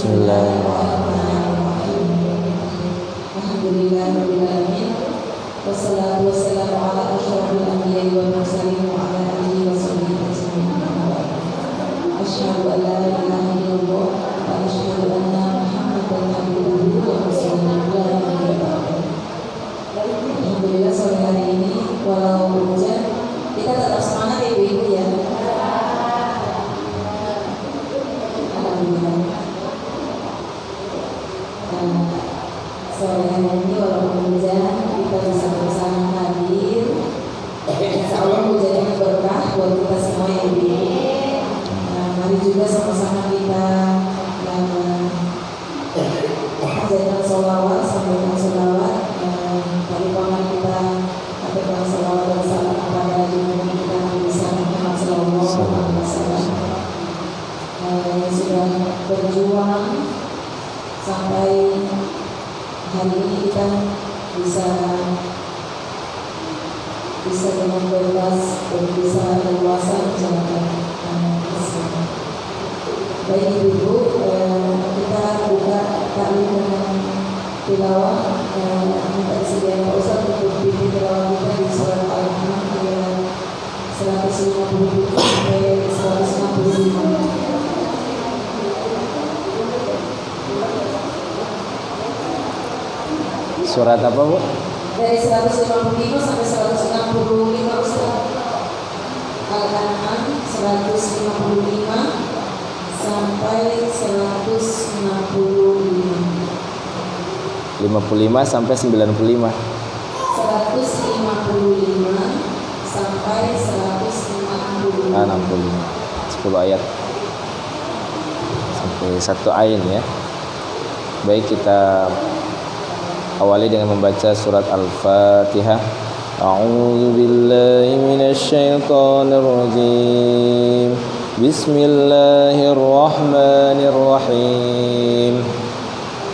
Bismillahirrahmanirrahim. Alhamdulillahirabbil alamin. Wassalatu wassalamu ala asyrofil anbiya'i wal mursalin wa ala alihi wa sahbihi ajma'in. Asyhadu an la ilaha illallah wa asyhadu anna Muhammadan abduhu wa rasuluhu. Alhamdulillah sore hari ini walau hujan kita tetap semangat ya ibu-ibu ya. Alhamdulillah. Sore hari ini walaupun hujan kita bisa bersama hadir. Insya Allah hujan ini berkah buat kita semua ya ibu-ibu. Mari juga sama-sama kita menjalankan sholawat, sampaikan sholawat. Dari paman kita sampaikan sholawat dan salam kepada junjungan kita Nabi Muhammad sallallahu alaihi wasallam yang sudah berjuang sampai hari ini kita bisa dengan bebas dan bisa leluasa menjalankan Islam. Baik ibu-ibu, kita buka taklim dengan tilawah. Minta disediakan Pak Ustaz untuk bimbing tilawah kita di surat Al-An'am ayat 157 sampai 165. Surat apa Bu? Dari 155 sampai 165 Ustaz. Al-An'am 155 sampai 165. 55 sampai 95. 155 sampai 165. 65. 10 ayat. Sampai 1 ain ya. Baik, kita awali dengan membaca surat Al-Fatihah. A'udzu billahi minasyaitonir rajim. Bismillahirrahmanirrahim.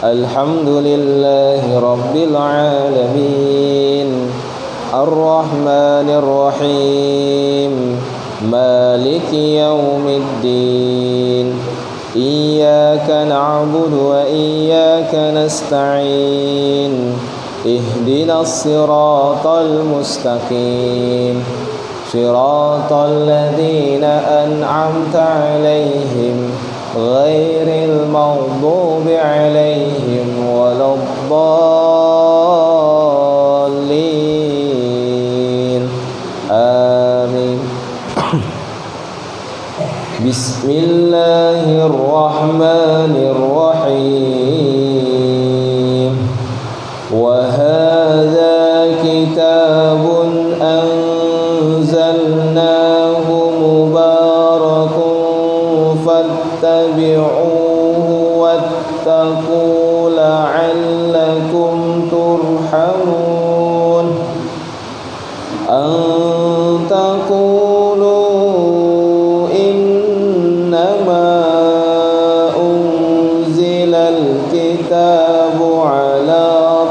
Alhamdulillahi rabbil alamin. Ar-Rahmanir Rahim. Maliki yaumiddin. Iyyaka na'budu wa iyyaka nasta'in. Ihdinas siratal mustaqim. Siratal ladzina an'amta 'alaihim ghairil maghdubi 'alaihim waladdallin. Amin. Bismillahirrahmanirrahim. Wa hadza kitabun anzalnahu mubarakun fattabi'uhu wattaqu la'allakum turhamun. An taqulu innama unzilal kitabu ala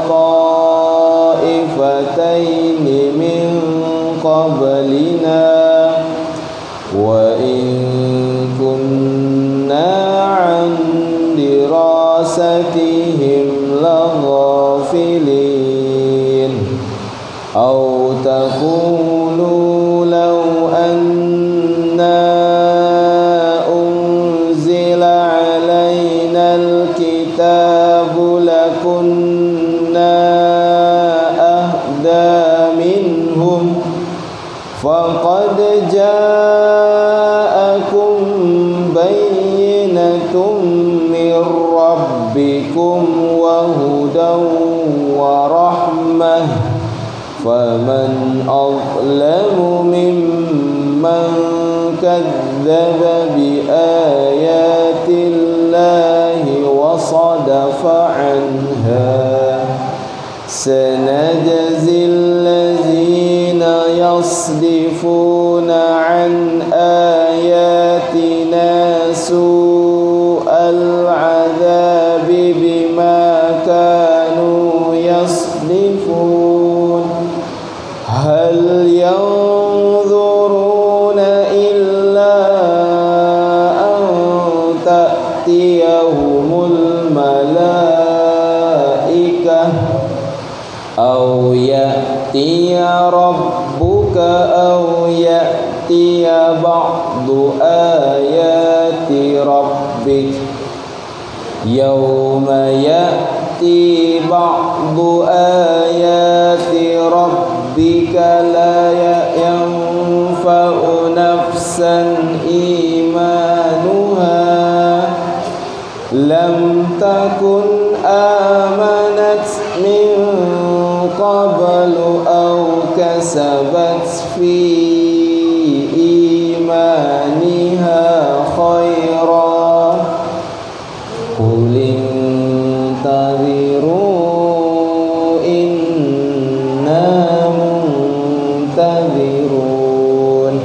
ta'ifataini min qablina wa in kunna 'an dirasatihim laghafilin. Aw taqulu law anna unzila 'alainal kitabu lakunna ahda minhum faqad ja'akum bayyinatun min rabbikum wa hudan wa rahmah. Faman azlamu mimman kadzdzaba bi ayatillahi wa sadafa anha. Sanajzil ladzina yasdifuna an ayatina su'al 'adzabi bima kanu yasdifun. Hal yanzuruna illa an ta'tiya tawaffahumul malaikah aw ya'tiya rabbuka aw ya'tiya ba'du ayati rabbik yawma ya'ti ba'du ayati rabbika la yanfa'u nafsan imanuha lam takun amanat min qablu aw kasabat fi imaniha khairan qul intadhiru inna muntadhirun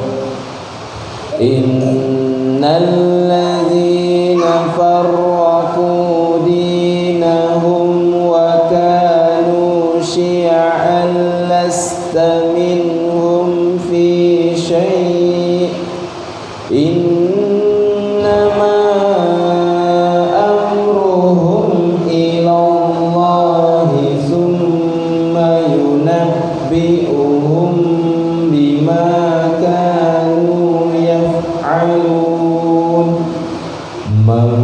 innal ladzina farraqu dinahum wa kanu syi'an lasta minhum fi syai' innama amruhum ilallahi thumma yunabbi'uhum bima kanu yaf'alun man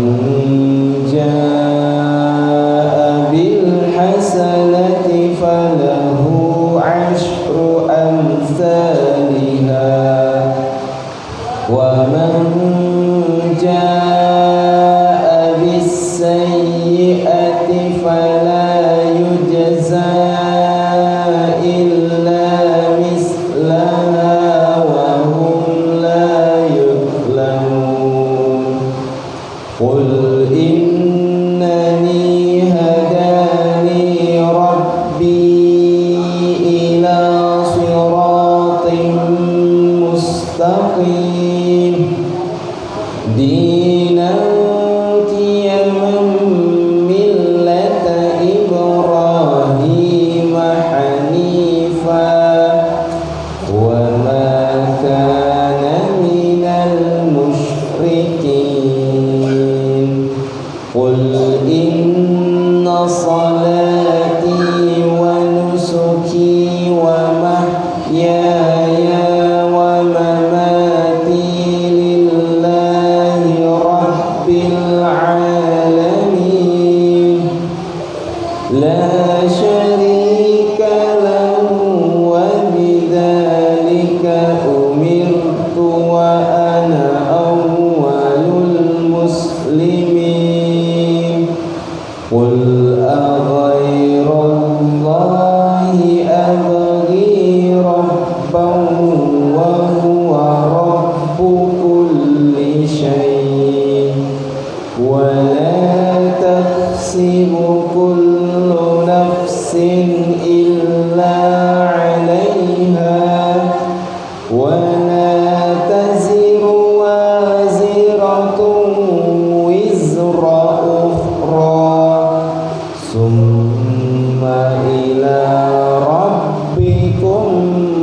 jaa'a bil hasanati falahu 'ashru amsalha wa man jaa'a bis sayyi'ati fala yujza illa mislaha wa hum la yuzlamun qul innani hadani rabbi ila siratin mustaqim dinan qiyaman millata ibrahim hanifa wa ma kana minal musyrikin qul inna salati wa nusuki wa mahyaya wa mamati lillahi rabbil alamin la syarika lahu wa bidzalika umirtu wa ana awwalul muslimin qul aghayrallahi abghi rabban wa huwa rabbu kulli syai' wa la taksibu kullu nafsin illa 'alayha wa la taziru waziratun wizra ukhra summa ila rabbikum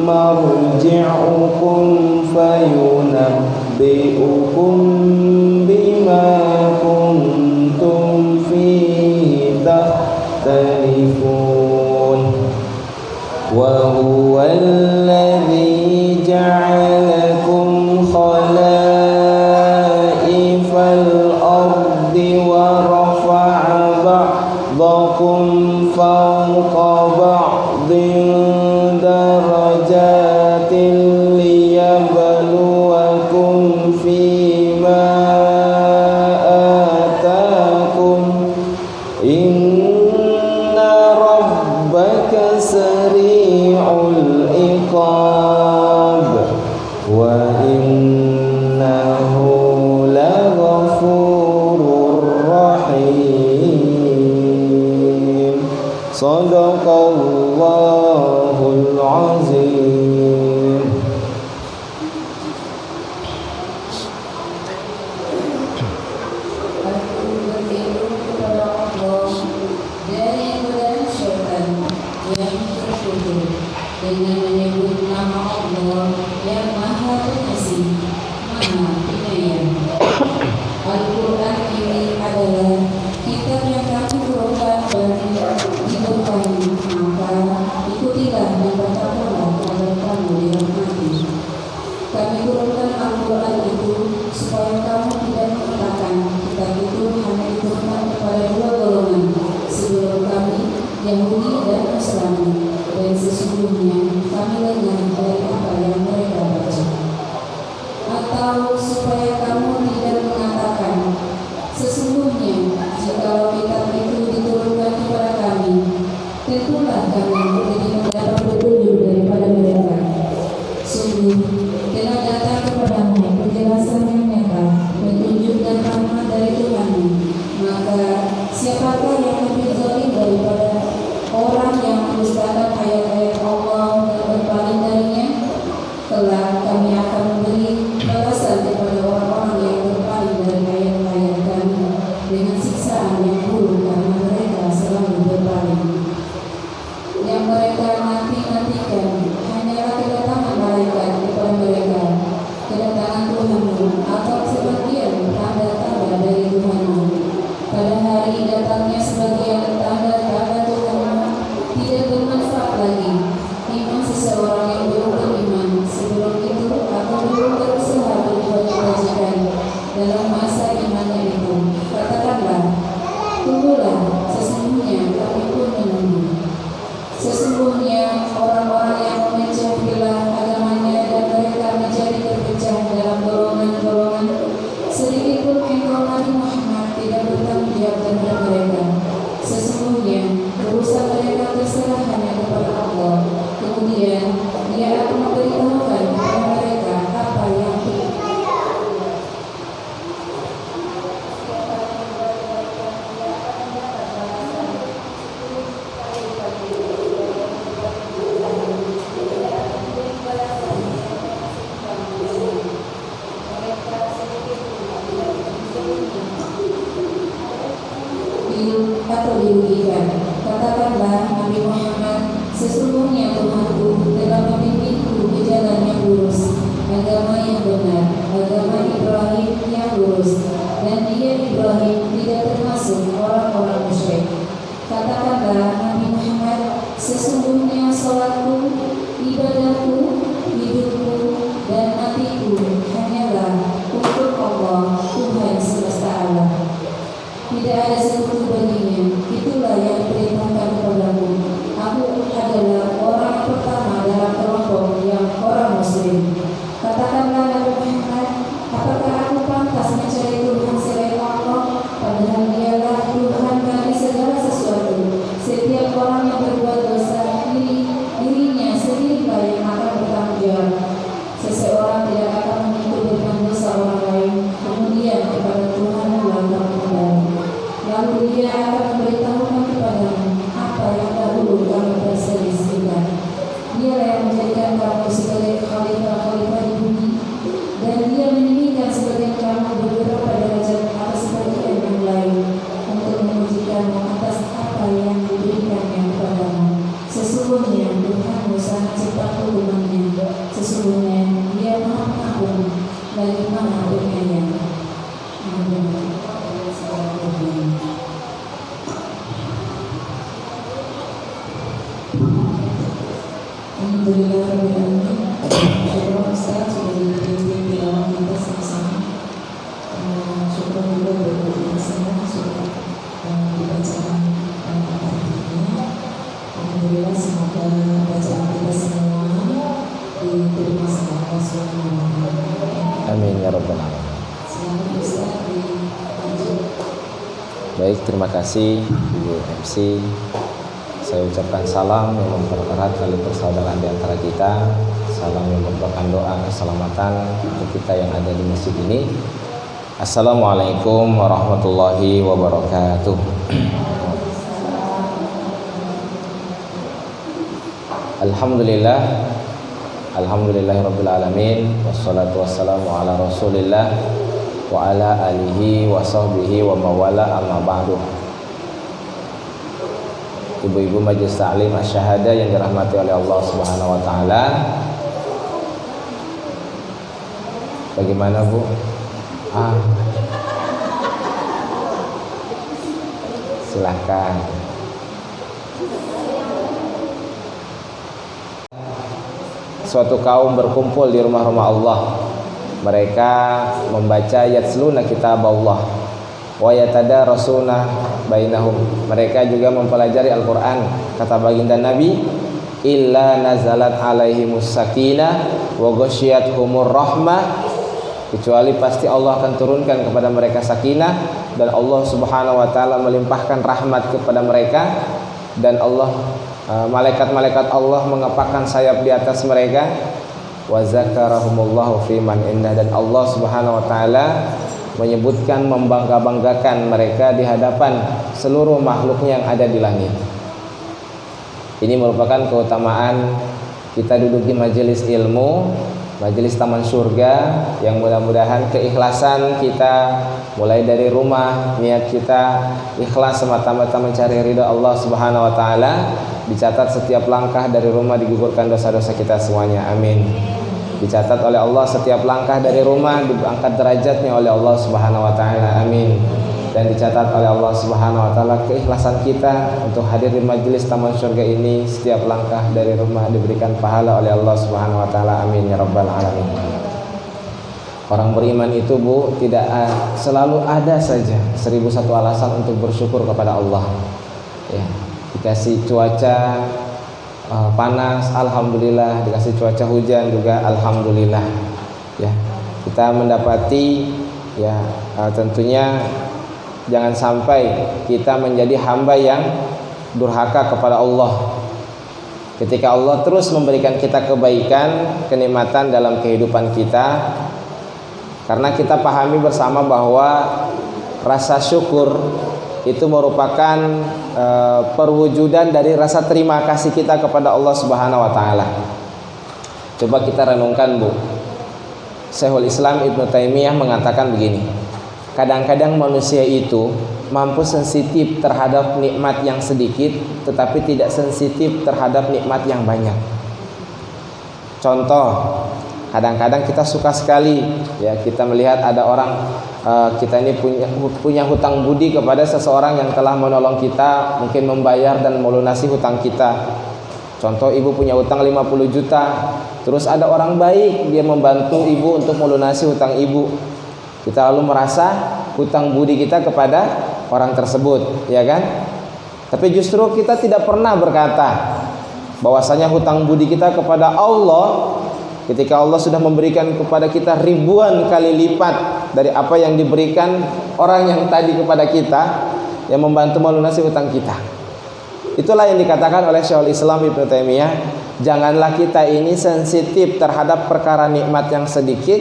marji'ukum fayunabbi'ukum bima kuntum fihi takhtalifun wa huwa alladhi ja'alakum khalaifal ardi wa rafa'a ba'dakum fawqa ba'din darajatin liyabluwakum fima atakum inna rabbaka sari'ul iqab wa innahu laghafurur rahim sadaqallahul azim. dengan menyebut nama Allah yang Maha Pengasih, Maha Penyayang. Al-Quran ini adalah firman-Nya itu, katakanlah, tunggulah, sesungguhnya kami pun menunggu. Sesungguhnya orang-orang yang memecah belah agamanya dan mereka menjadi terpecah dalam golongan-golongan, sedikit pun engkau Nabi Muhammad tidak bertanggung jawab terhadap mereka. Sesungguhnya urusan mereka terserah hanya kepada Allah. Kemudian Dia akan memberitahukan kepada mereka apa yang dirugikan. Katakanlah Nabi Muhammad, sesungguhnya Tuhanku telah membimbingku ke jalan yang lurus, agama yang benar, agama Ibrahim yang lurus, dan dia Ibrahim tidak termasuk orang-orang musyrik. Katakanlah Nabi Muhammad, sesungguhnya salatku, ibadahku, hidupku, dan matiku hanyalah untuk Allah, Tuhan semesta alam. Tidak ada sekutu baginya. Itulah yang diperintahkan kepadamu. Aku adalah orang yang pertama dalam kelompok yang orang Muslim. Katakanlah Nabi Muhammad, apakah aku pantas mencari Tuhan selain Allah? Padahal Dialah Tuhan bagi segala sesuatu. Setiap orang yang berbuat dosa, dirinya sendirilah yang akan bertanggung jawab. Seseorang tidak akan memikul dosa orang lain, kemudian kepada Tuhan kamu kembali. Lalu Dia akan memberitahukan kepadamu apa yang dahulu kamu perselisihkan. Dialah yang menjadikan kamu sebagai khalifah di bumi, dan Dia meninggikan sebagian kamu beberapa derajat atas sebagian yang lain untuk mengujikanmu atas apa yang diberikannya kepadamu. Sesungguhnya Tuhanmu sangat cepat hukumannya. Sesungguhnya Dia Maha Pengampun lagi Maha Penyayang. Alhamdulillah, syukur Ustaz sudah dipimpin tilawah kita sama-sama. Syukur juga berbuat sama sudah dibacakan artinya. Alhamdulillah, semoga bacaan kita semua diterima sama Allah Subhanahu wa Ta'ala. Amin ya rabbal alamin. Selamat Ustaz dilanjut. Baik, terima kasih Ibu MC. Saya ucapkan salam yang mempererat tali persaudaraan di antara kita. Salam yang merupakan doa keselamatan untuk kita yang ada di masjid ini. Assalamualaikum warahmatullahi wabarakatuh. Alhamdulillah, alhamdulillahirabbil alamin, wassalatu wassalamu ala Rasulillah wa ala alihi wa sahbihi wa mawala, amma ba'du. Ibu-ibu majelis ta'lim asy-syahadah yang dirahmati oleh Allah Subhanahu wa taala. Bagaimana, Bu? Silahkan. Suatu kaum berkumpul di rumah-rumah Allah. Mereka membaca yatsluna kitab Allah wa yatadarasuna bainahum. Mereka juga mempelajari Al-Qur'an. Kata baginda Nabi, illa nazalat alaihimus sakinah wa ghasyiyatuhumur rahmah, kecuali pasti Allah akan turunkan kepada mereka sakinah dan Allah Subhanahu wa taala melimpahkan rahmat kepada mereka, dan Allah malaikat-malaikat Allah mengepakkan sayap di atas mereka. Wa zakarahumullahu fi man indah, dan Allah Subhanahu wa taala menyebutkan, membangga-banggakan mereka di hadapan seluruh makhluknya yang ada di langit. Ini merupakan keutamaan kita duduk di majelis ilmu, majelis taman surga, yang mudah-mudahan keikhlasan kita mulai dari rumah, niat kita ikhlas semata-mata mencari ridha Allah Subhanahu wa taala, dicatat setiap langkah dari rumah digugurkan dosa-dosa kita semuanya. Amin. Dicatat oleh Allah setiap langkah dari rumah, diangkat derajatnya oleh Allah Subhanahu wa taala. Amin. Dan dicatat oleh Allah Subhanahu wa taala keikhlasan kita untuk hadir di majelis taman surga ini, setiap langkah dari rumah diberikan pahala oleh Allah Subhanahu wa taala. Amin ya rabbal alamin. Orang beriman itu Bu tidak selalu ada saja 1001 alasan untuk bersyukur kepada Allah. Ya, dikasih cuaca panas, alhamdulillah. Dikasih cuaca hujan juga, alhamdulillah. Ya, kita mendapati ya tentunya jangan sampai kita menjadi hamba yang durhaka kepada Allah. Ketika Allah terus memberikan kita kebaikan, kenikmatan dalam kehidupan kita, karena kita pahami bersama bahwa rasa syukur itu merupakan perwujudan dari rasa terima kasih kita kepada Allah Subhanahu wa taala. Coba kita renungkan Bu. Syekhul Islam Ibnu Taimiyah mengatakan begini. Kadang-kadang manusia itu mampu sensitif terhadap nikmat yang sedikit, tetapi tidak sensitif terhadap nikmat yang banyak. Contoh, kadang-kadang kita suka sekali ya kita melihat ada orang kita ini punya hutang budi kepada seseorang yang telah menolong kita, mungkin membayar dan melunasi hutang kita. Contoh, ibu punya hutang 50 juta, terus ada orang baik dia membantu ibu untuk melunasi hutang ibu. Kita lalu merasa hutang budi kita kepada orang tersebut, ya kan? Tapi justru kita tidak pernah berkata bahwasanya hutang budi kita kepada Allah, ketika Allah sudah memberikan kepada kita ribuan kali lipat dari apa yang diberikan orang yang tadi kepada kita, yang membantu melunasi hutang kita. Itulah yang dikatakan oleh Syekhul Islam Ibnu Taimiyah, janganlah kita ini sensitif terhadap perkara nikmat yang sedikit,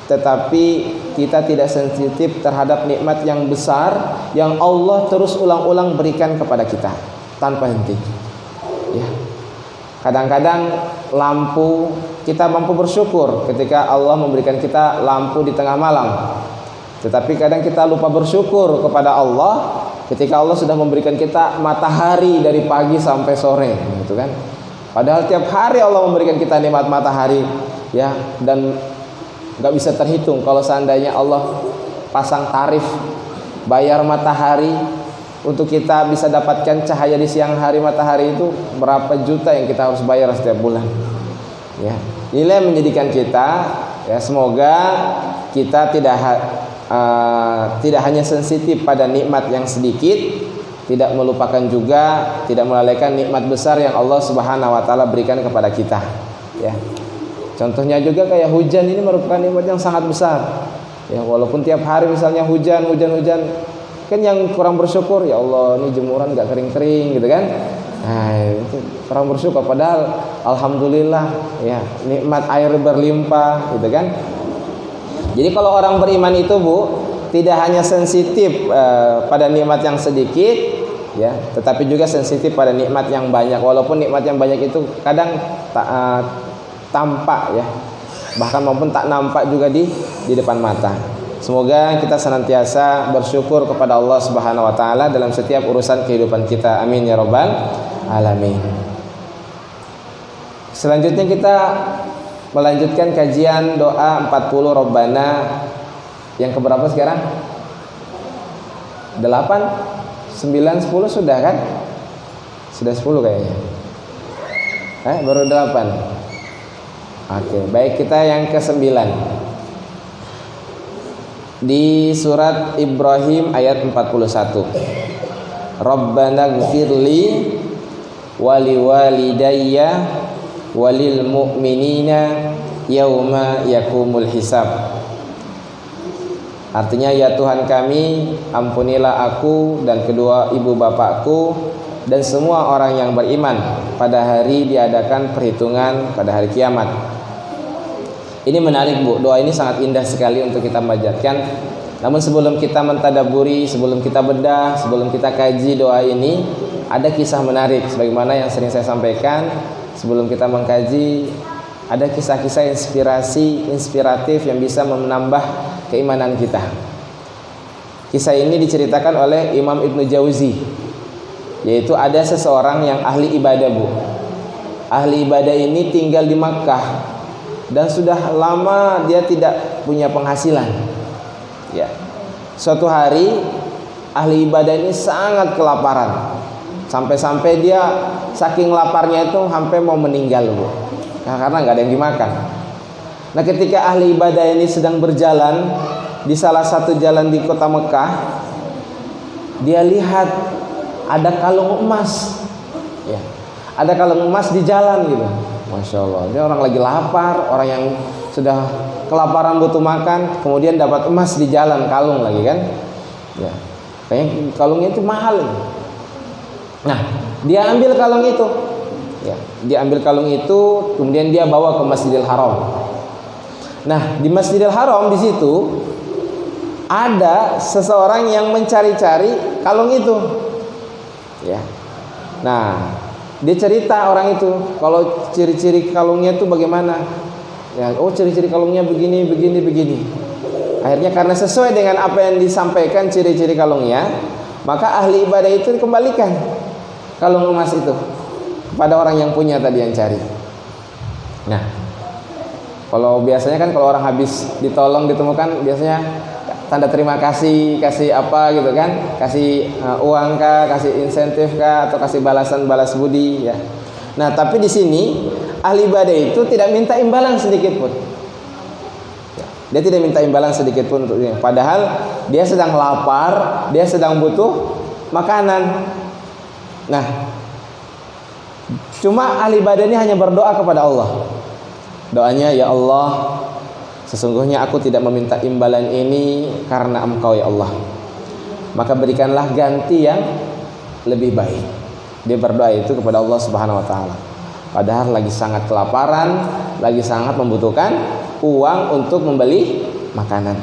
tetapi kita tidak sensitif terhadap nikmat yang besar yang Allah terus ulang-ulang berikan kepada kita tanpa henti. Ya. Kadang-kadang lampu, kita mampu bersyukur ketika Allah memberikan kita lampu di tengah malam. Tetapi kadang kita lupa bersyukur kepada Allah ketika Allah sudah memberikan kita matahari dari pagi sampai sore, gitu kan? Padahal tiap hari Allah memberikan kita nikmat matahari, ya, dan nggak bisa terhitung kalau seandainya Allah pasang tarif bayar matahari untuk kita bisa dapatkan cahaya di siang hari matahari, itu berapa juta yang kita harus bayar setiap bulan. Ya, inilah yang menjadikan kita, ya, semoga kita tidak hanya sensitif pada nikmat yang sedikit, tidak melupakan juga, tidak melalaikan nikmat besar yang Allah Subhanahu wa taala berikan kepada kita. Ya. Contohnya juga kayak hujan, ini merupakan nikmat yang sangat besar. Ya, walaupun tiap hari misalnya hujan, kan yang kurang bersyukur, ya Allah ini jemuran gak kering-kering gitu kan. Nah, itu kurang bersyukur, padahal alhamdulillah ya nikmat air berlimpah gitu kan. Jadi kalau orang beriman itu Bu, tidak hanya sensitif pada nikmat yang sedikit, ya, tetapi juga sensitif pada nikmat yang banyak. Walaupun nikmat yang banyak itu kadang tampak, ya, bahkan maupun tak nampak juga di depan mata. Semoga kita senantiasa bersyukur kepada Allah Subhanahu wa taala dalam setiap urusan kehidupan kita. Amin ya rabbal alamin. Selanjutnya kita melanjutkan kajian doa 40 Rabbana yang keberapa sekarang? 8, 9, 10 sudah kan? Sudah 10 kayaknya. Baru 8. Oke, baik, kita yang ke-9. Di surat Ibrahim ayat 41. Rabbana gfirli wali walidayya walil mu'minina yauma yakumul hisab. Artinya, ya Tuhan kami, ampunilah aku dan kedua ibu bapakku dan semua orang yang beriman pada hari diadakan perhitungan pada hari kiamat. Ini menarik Bu, doa ini sangat indah sekali untuk kita panjatkan. Namun sebelum kita mentadaburi, sebelum kita bedah, sebelum kita kaji doa ini, ada kisah menarik. Sebagaimana yang sering saya sampaikan, sebelum kita mengkaji, ada kisah-kisah inspiratif yang bisa menambah keimanan kita. Kisah ini diceritakan oleh Imam Ibnu Jauzi, yaitu ada seseorang yang ahli ibadah Bu. Ahli ibadah ini tinggal di Makkah dan sudah lama dia tidak punya penghasilan. Ya. Suatu hari ahli ibadah ini sangat kelaparan. Sampai-sampai dia saking laparnya itu sampai mau meninggal Bu. Karena nggak ada yang dimakan. Nah, ketika ahli ibadah ini sedang berjalan di salah satu jalan di kota Mekah, dia lihat ada kalung emas, ya, ada kalung emas di jalan gitu. Masya Allah, dia orang lagi lapar, orang yang sudah kelaparan butuh makan, kemudian dapat emas di jalan, kalung lagi kan, ya, kayaknya kalungnya itu mahal. Nah, dia ambil kalung itu, ya, dia ambil kalung itu, kemudian dia bawa ke Masjidil Haram. Nah, di Masjidil Haram di situ ada seseorang yang mencari-cari kalung itu, ya. Nah, dia cerita orang itu, kalau ciri-ciri kalungnya itu bagaimana? Ya, oh ciri-ciri kalungnya begini, begini, begini. Akhirnya karena sesuai dengan apa yang disampaikan ciri-ciri kalungnya, maka ahli ibadah itu dikembalikan kalung emas itu kepada orang yang punya tadi yang cari. Nah, kalau biasanya kan kalau orang habis ditolong ditemukan biasanya tanda terima kasih, kasih apa gitu kan, kasih uang kah, kasih insentif kah, atau kasih balasan balas budi ya. Nah, tapi di sini ahli ibadah itu tidak minta imbalan sedikit pun. Dia tidak minta imbalan sedikit pun untuk dia. Padahal dia sedang lapar, dia sedang butuh makanan. Nah, cuma ahli ibadah ini hanya berdoa kepada Allah. Doanya, ya Allah, sesungguhnya aku tidak meminta imbalan ini karena Engkau ya Allah, maka berikanlah ganti yang lebih baik. Dia berdoa itu kepada Allah Subhanahu wa taala. Padahal lagi sangat kelaparan, lagi sangat membutuhkan uang untuk membeli makanan.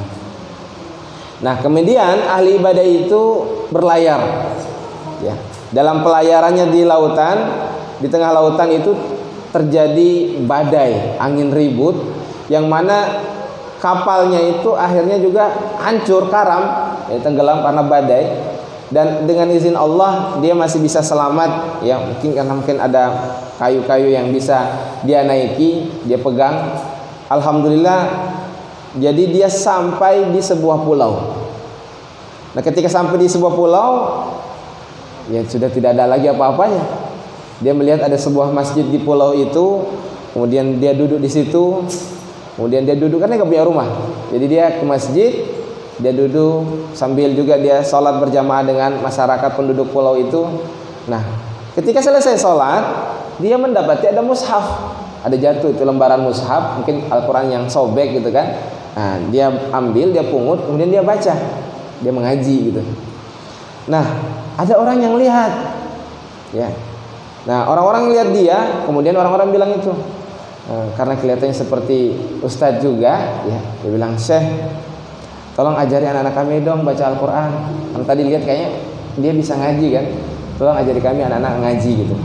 Nah, kemudian ahli ibadah itu berlayar, ya. Dalam pelayarannya di lautan, di tengah lautan itu terjadi badai, angin ribut, yang mana kapalnya itu akhirnya juga hancur, karam, ya, tenggelam karena badai. Dan dengan izin Allah dia masih bisa selamat, ya, mungkin karena mungkin ada kayu-kayu yang bisa dia naiki, dia pegang. Alhamdulillah, jadi dia sampai di sebuah pulau. Nah, ketika sampai di sebuah pulau, ya sudah tidak ada lagi apa-apanya. Dia melihat ada sebuah masjid di pulau itu, kemudian dia duduk di situ. Kemudian dia duduk karena nggak punya rumah, jadi dia ke masjid, dia duduk sambil juga dia sholat berjamaah dengan masyarakat penduduk pulau itu. Nah, ketika selesai sholat, dia mendapati ada mushaf, ada jatuh itu lembaran mushaf, mungkin Al-Quran yang sobek gitu kan. Nah, dia ambil, dia pungut, kemudian dia baca, dia mengaji gitu. Nah, ada orang yang lihat, ya. Nah, orang-orang lihat dia, kemudian orang-orang bilang itu, karena kelihatannya seperti ustadz juga, ya, dia bilang, Syekh, tolong ajari anak-anak kami dong baca Al-Quran. Karena tadi lihat kayaknya dia bisa ngaji kan, tolong ajari kami anak-anak ngaji gitu.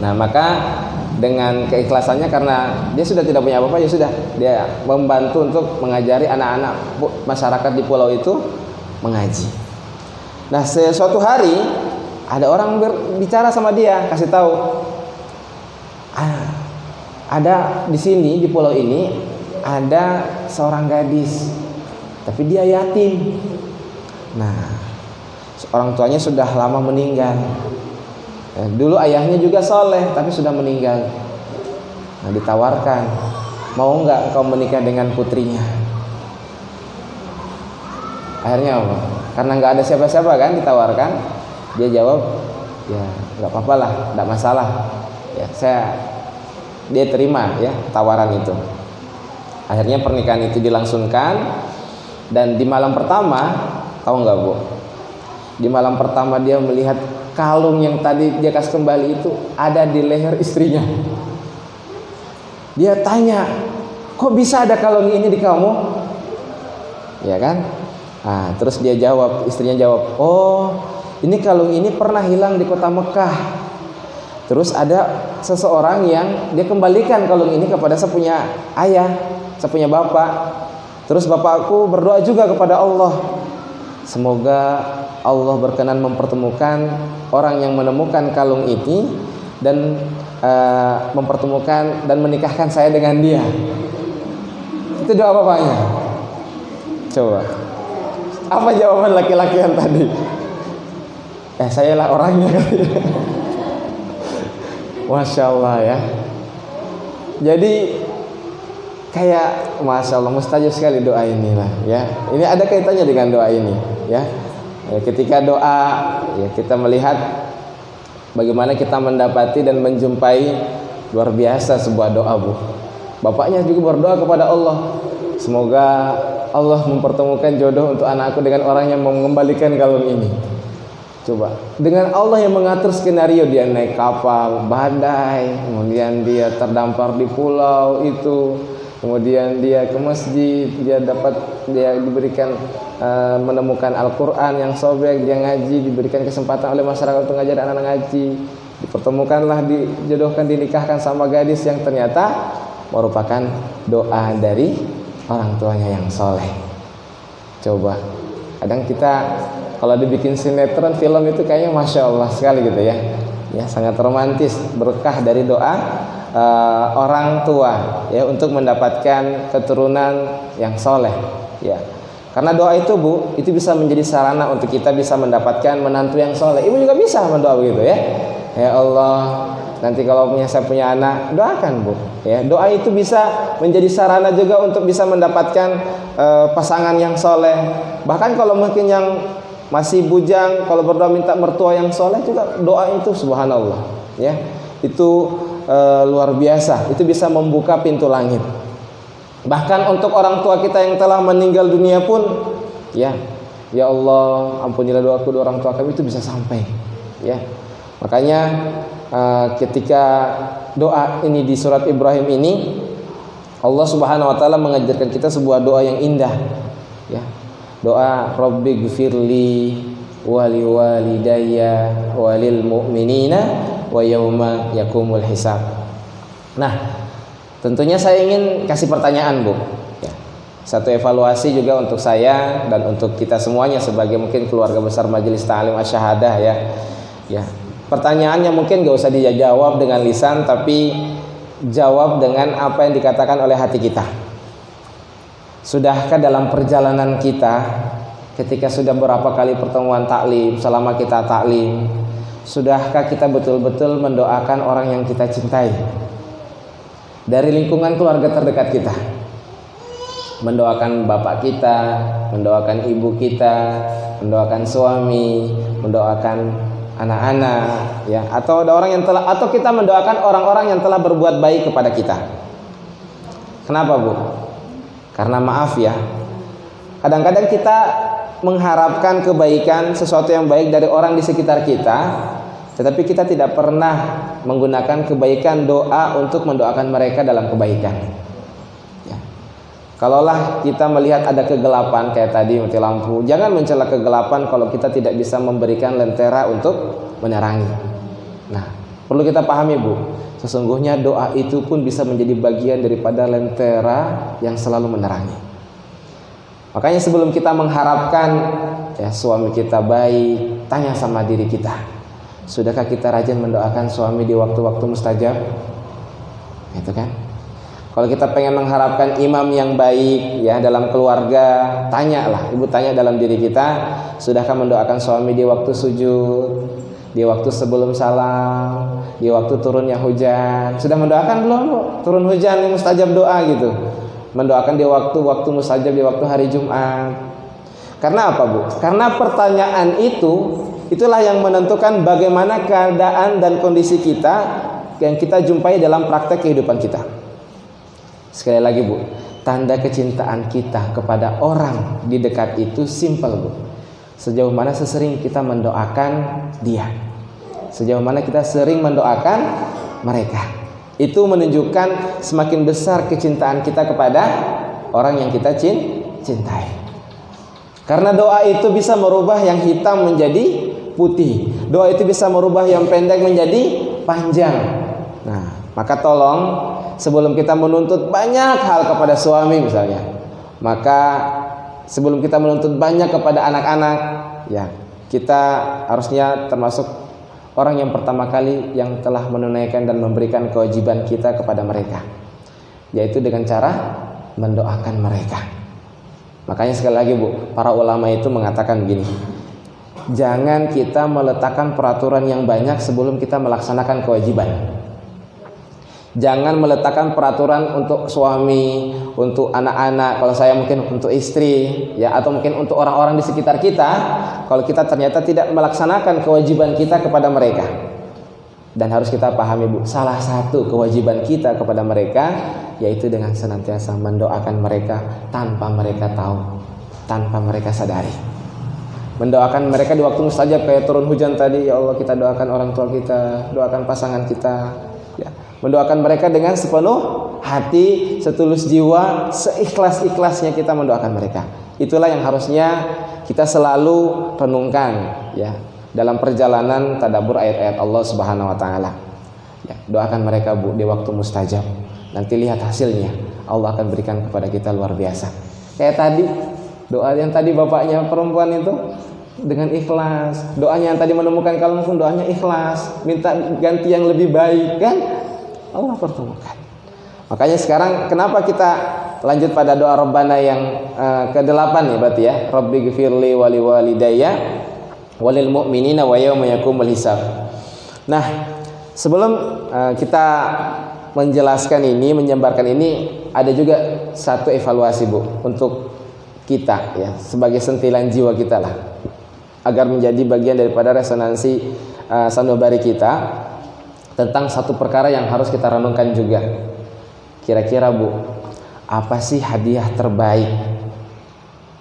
Nah, maka dengan keikhlasannya, karena dia sudah tidak punya apa-apa, ya sudah, dia membantu untuk mengajari anak-anak masyarakat di pulau itu mengaji. Nah, suatu hari ada orang berbicara sama dia, kasih tahu, ada di sini di pulau ini ada seorang gadis, tapi dia yatim. Nah, orang tuanya sudah lama meninggal. Dulu ayahnya juga soleh, tapi sudah meninggal. Nah, ditawarkan, mau nggak kau menikah dengan putrinya? Akhirnya apa? Karena nggak ada siapa-siapa kan, ditawarkan. Dia jawab, ya nggak apa-apa lah, nggak masalah. Ya, dia terima ya tawaran itu. Akhirnya pernikahan itu dilangsungkan. Dan di malam pertama, tahu nggak Bu? Di malam pertama dia melihat kalung yang tadi dia kasih kembali itu ada di leher istrinya. Dia tanya, kok bisa ada kalung ini di kamu? Ya kan? Nah, terus dia jawab, istrinya jawab, oh ini kalung ini pernah hilang di kota Mekah. Terus ada seseorang yang dia kembalikan kalung ini kepada saya punya ayah, saya punya bapak. Terus bapakku berdoa juga kepada Allah, semoga Allah berkenan mempertemukan orang yang menemukan kalung ini dan mempertemukan dan menikahkan saya dengan dia. Itu doa bapaknya. Coba, apa jawaban laki-laki yang tadi? Saya lah orangnya. Masya Allah ya. Jadi kayak masya Allah mustajab sekali doa inilah ya. Ini ada kaitannya dengan doa ini ya. Ketika doa ya kita melihat bagaimana kita mendapati dan menjumpai luar biasa sebuah doa Bu. Bapaknya juga berdoa kepada Allah, semoga Allah mempertemukan jodoh untuk anakku dengan orang yang mengembalikan kalung ini. Coba, dengan Allah yang mengatur skenario, dia naik kapal badai, kemudian dia terdampar di pulau itu, kemudian dia ke masjid, dia diberikan menemukan Al-Quran yang sobek, dia ngaji, diberikan kesempatan oleh masyarakat untuk ngajar anak-anak ngaji, dipertemukanlah, dijodohkan, dinikahkan sama gadis yang ternyata merupakan doa dari orang tuanya yang soleh. Coba, kadang kita kalau dibikin sinetron, film itu kayaknya masya Allah sekali gitu ya, ya sangat romantis, berkah dari doa orang tua ya untuk mendapatkan keturunan yang soleh ya. Karena doa itu Bu, itu bisa menjadi sarana untuk kita bisa mendapatkan menantu yang soleh. Ibu juga bisa mendoa begitu ya. Ya Allah, nanti kalau saya punya anak, doakan Bu ya. Doa itu bisa menjadi sarana juga untuk bisa mendapatkan pasangan yang soleh. Bahkan kalau mungkin yang masih bujang, kalau berdoa minta mertua yang soleh juga, doa itu subhanallah ya, itu luar biasa, itu bisa membuka pintu langit. Bahkan untuk orang tua kita yang telah meninggal dunia pun ya, ya Allah ampunilah doaku orang tua kami, itu bisa sampai ya. Makanya ketika doa ini di surat Ibrahim ini, Allah Subhanahu wa taala mengajarkan kita sebuah doa yang indah ya. Doa Rabbi gfirli wali walidayya walil mu'minina wa yauma yakumul hisab. Nah, tentunya saya ingin kasih pertanyaan Bu ya. Satu evaluasi juga untuk saya dan untuk kita semuanya sebagai mungkin keluarga besar Majelis Ta'lim Asy-Syahadah ya. Ya, pertanyaannya mungkin gak usah dijawab dengan lisan, tapi jawab dengan apa yang dikatakan oleh hati kita. Sudahkah dalam perjalanan kita, ketika sudah berapa kali pertemuan taklim, selama kita taklim, sudahkah kita betul-betul mendoakan orang yang kita cintai dari lingkungan keluarga terdekat kita? Mendoakan bapak kita, mendoakan ibu kita, mendoakan suami, mendoakan anak-anak ya, atau ada orang yang telah, atau kita mendoakan orang-orang yang telah berbuat baik kepada kita. Kenapa Bu? Karena maaf ya, kadang-kadang kita mengharapkan kebaikan, sesuatu yang baik dari orang di sekitar kita, tetapi kita tidak pernah menggunakan kebaikan doa untuk mendoakan mereka dalam kebaikan ya. Kalaulah kita melihat ada kegelapan kayak tadi mati lampu, jangan mencela kegelapan kalau kita tidak bisa memberikan lentera untuk menerangi. Nah, perlu kita pahami Bu, sesungguhnya doa itu pun bisa menjadi bagian daripada lentera yang selalu menerangi. Makanya sebelum kita mengharapkan ya suami kita baik, tanya sama diri kita, sudahkah kita rajin mendoakan suami di waktu-waktu mustajab? Itu kan. Kalau kita pengen mengharapkan imam yang baik ya dalam keluarga, tanyalah, ibu tanya dalam diri kita, sudahkah mendoakan suami di waktu sujud, di waktu sebelum salam, di waktu turunnya hujan? Sudah mendoakan belum Bu? Turun hujan yang mustajab doa gitu. Mendoakan di waktu-waktu mustajab, di waktu hari Jumat. Karena apa Bu? Karena pertanyaan itu, itulah yang menentukan bagaimana keadaan dan kondisi kita yang kita jumpai dalam praktek kehidupan kita. Sekali lagi Bu, tanda kecintaan kita kepada orang di dekat itu simple Bu. Sejauh mana sesering kita mendoakan dia, sejauh mana kita sering mendoakan mereka, itu menunjukkan semakin besar kecintaan kita kepada orang yang kita cintai. Karena doa itu bisa merubah yang hitam menjadi putih, doa itu bisa merubah yang pendek menjadi panjang. Nah, maka tolong sebelum kita menuntut banyak hal kepada suami misalnya, maka sebelum kita menuntut banyak kepada anak-anak, ya kita harusnya termasuk orang yang pertama kali yang telah menunaikan dan memberikan kewajiban kita kepada mereka, yaitu dengan cara mendoakan mereka. Makanya sekali lagi Bu, para ulama itu mengatakan begini, jangan kita meletakkan peraturan yang banyak sebelum kita melaksanakan kewajiban. Jangan meletakkan peraturan untuk suami, untuk anak-anak, kalau saya mungkin untuk istri, ya, atau mungkin untuk orang-orang di sekitar kita, kalau kita ternyata tidak melaksanakan kewajiban kita kepada mereka. Dan harus kita pahami, Bu, salah satu kewajiban kita kepada mereka yaitu dengan senantiasa mendoakan mereka tanpa mereka tahu, tanpa mereka sadari. Mendoakan mereka di waktu mustajab kayak turun hujan tadi, ya Allah kita doakan orang tua kita, doakan pasangan kita, ya. Mendoakan mereka dengan sepenuh hati, setulus jiwa, seikhlas-ikhlasnya kita mendoakan mereka. Itulah yang harusnya kita selalu renungkan, ya, dalam perjalanan tadabbur ayat-ayat Allah Subhanahu wa taala. Ya, doakan mereka, Bu, di waktu mustajab. Nanti lihat hasilnya. Allah akan berikan kepada kita luar biasa. Kayak tadi, doa yang tadi bapaknya perempuan itu dengan ikhlas. Doanya yang tadi menemukan kalung pun doanya ikhlas, minta ganti yang lebih baik, kan? Allah pertemukan. Makanya sekarang kenapa kita lanjut pada doa Rabbana yang ke-8 nih berarti ya. Rabbi ghfirli wa liwalidayya walil mu'minina wa yauma yaqumul hisab. Nah, sebelum kita menjelaskan ini, menjabarkan ini, ada juga satu evaluasi, Bu, untuk kita, ya, sebagai sentilan jiwa kita lah, agar menjadi bagian daripada resonansi sanubari kita tentang satu perkara yang harus kita renungkan juga. Kira-kira, Bu, apa sih hadiah terbaik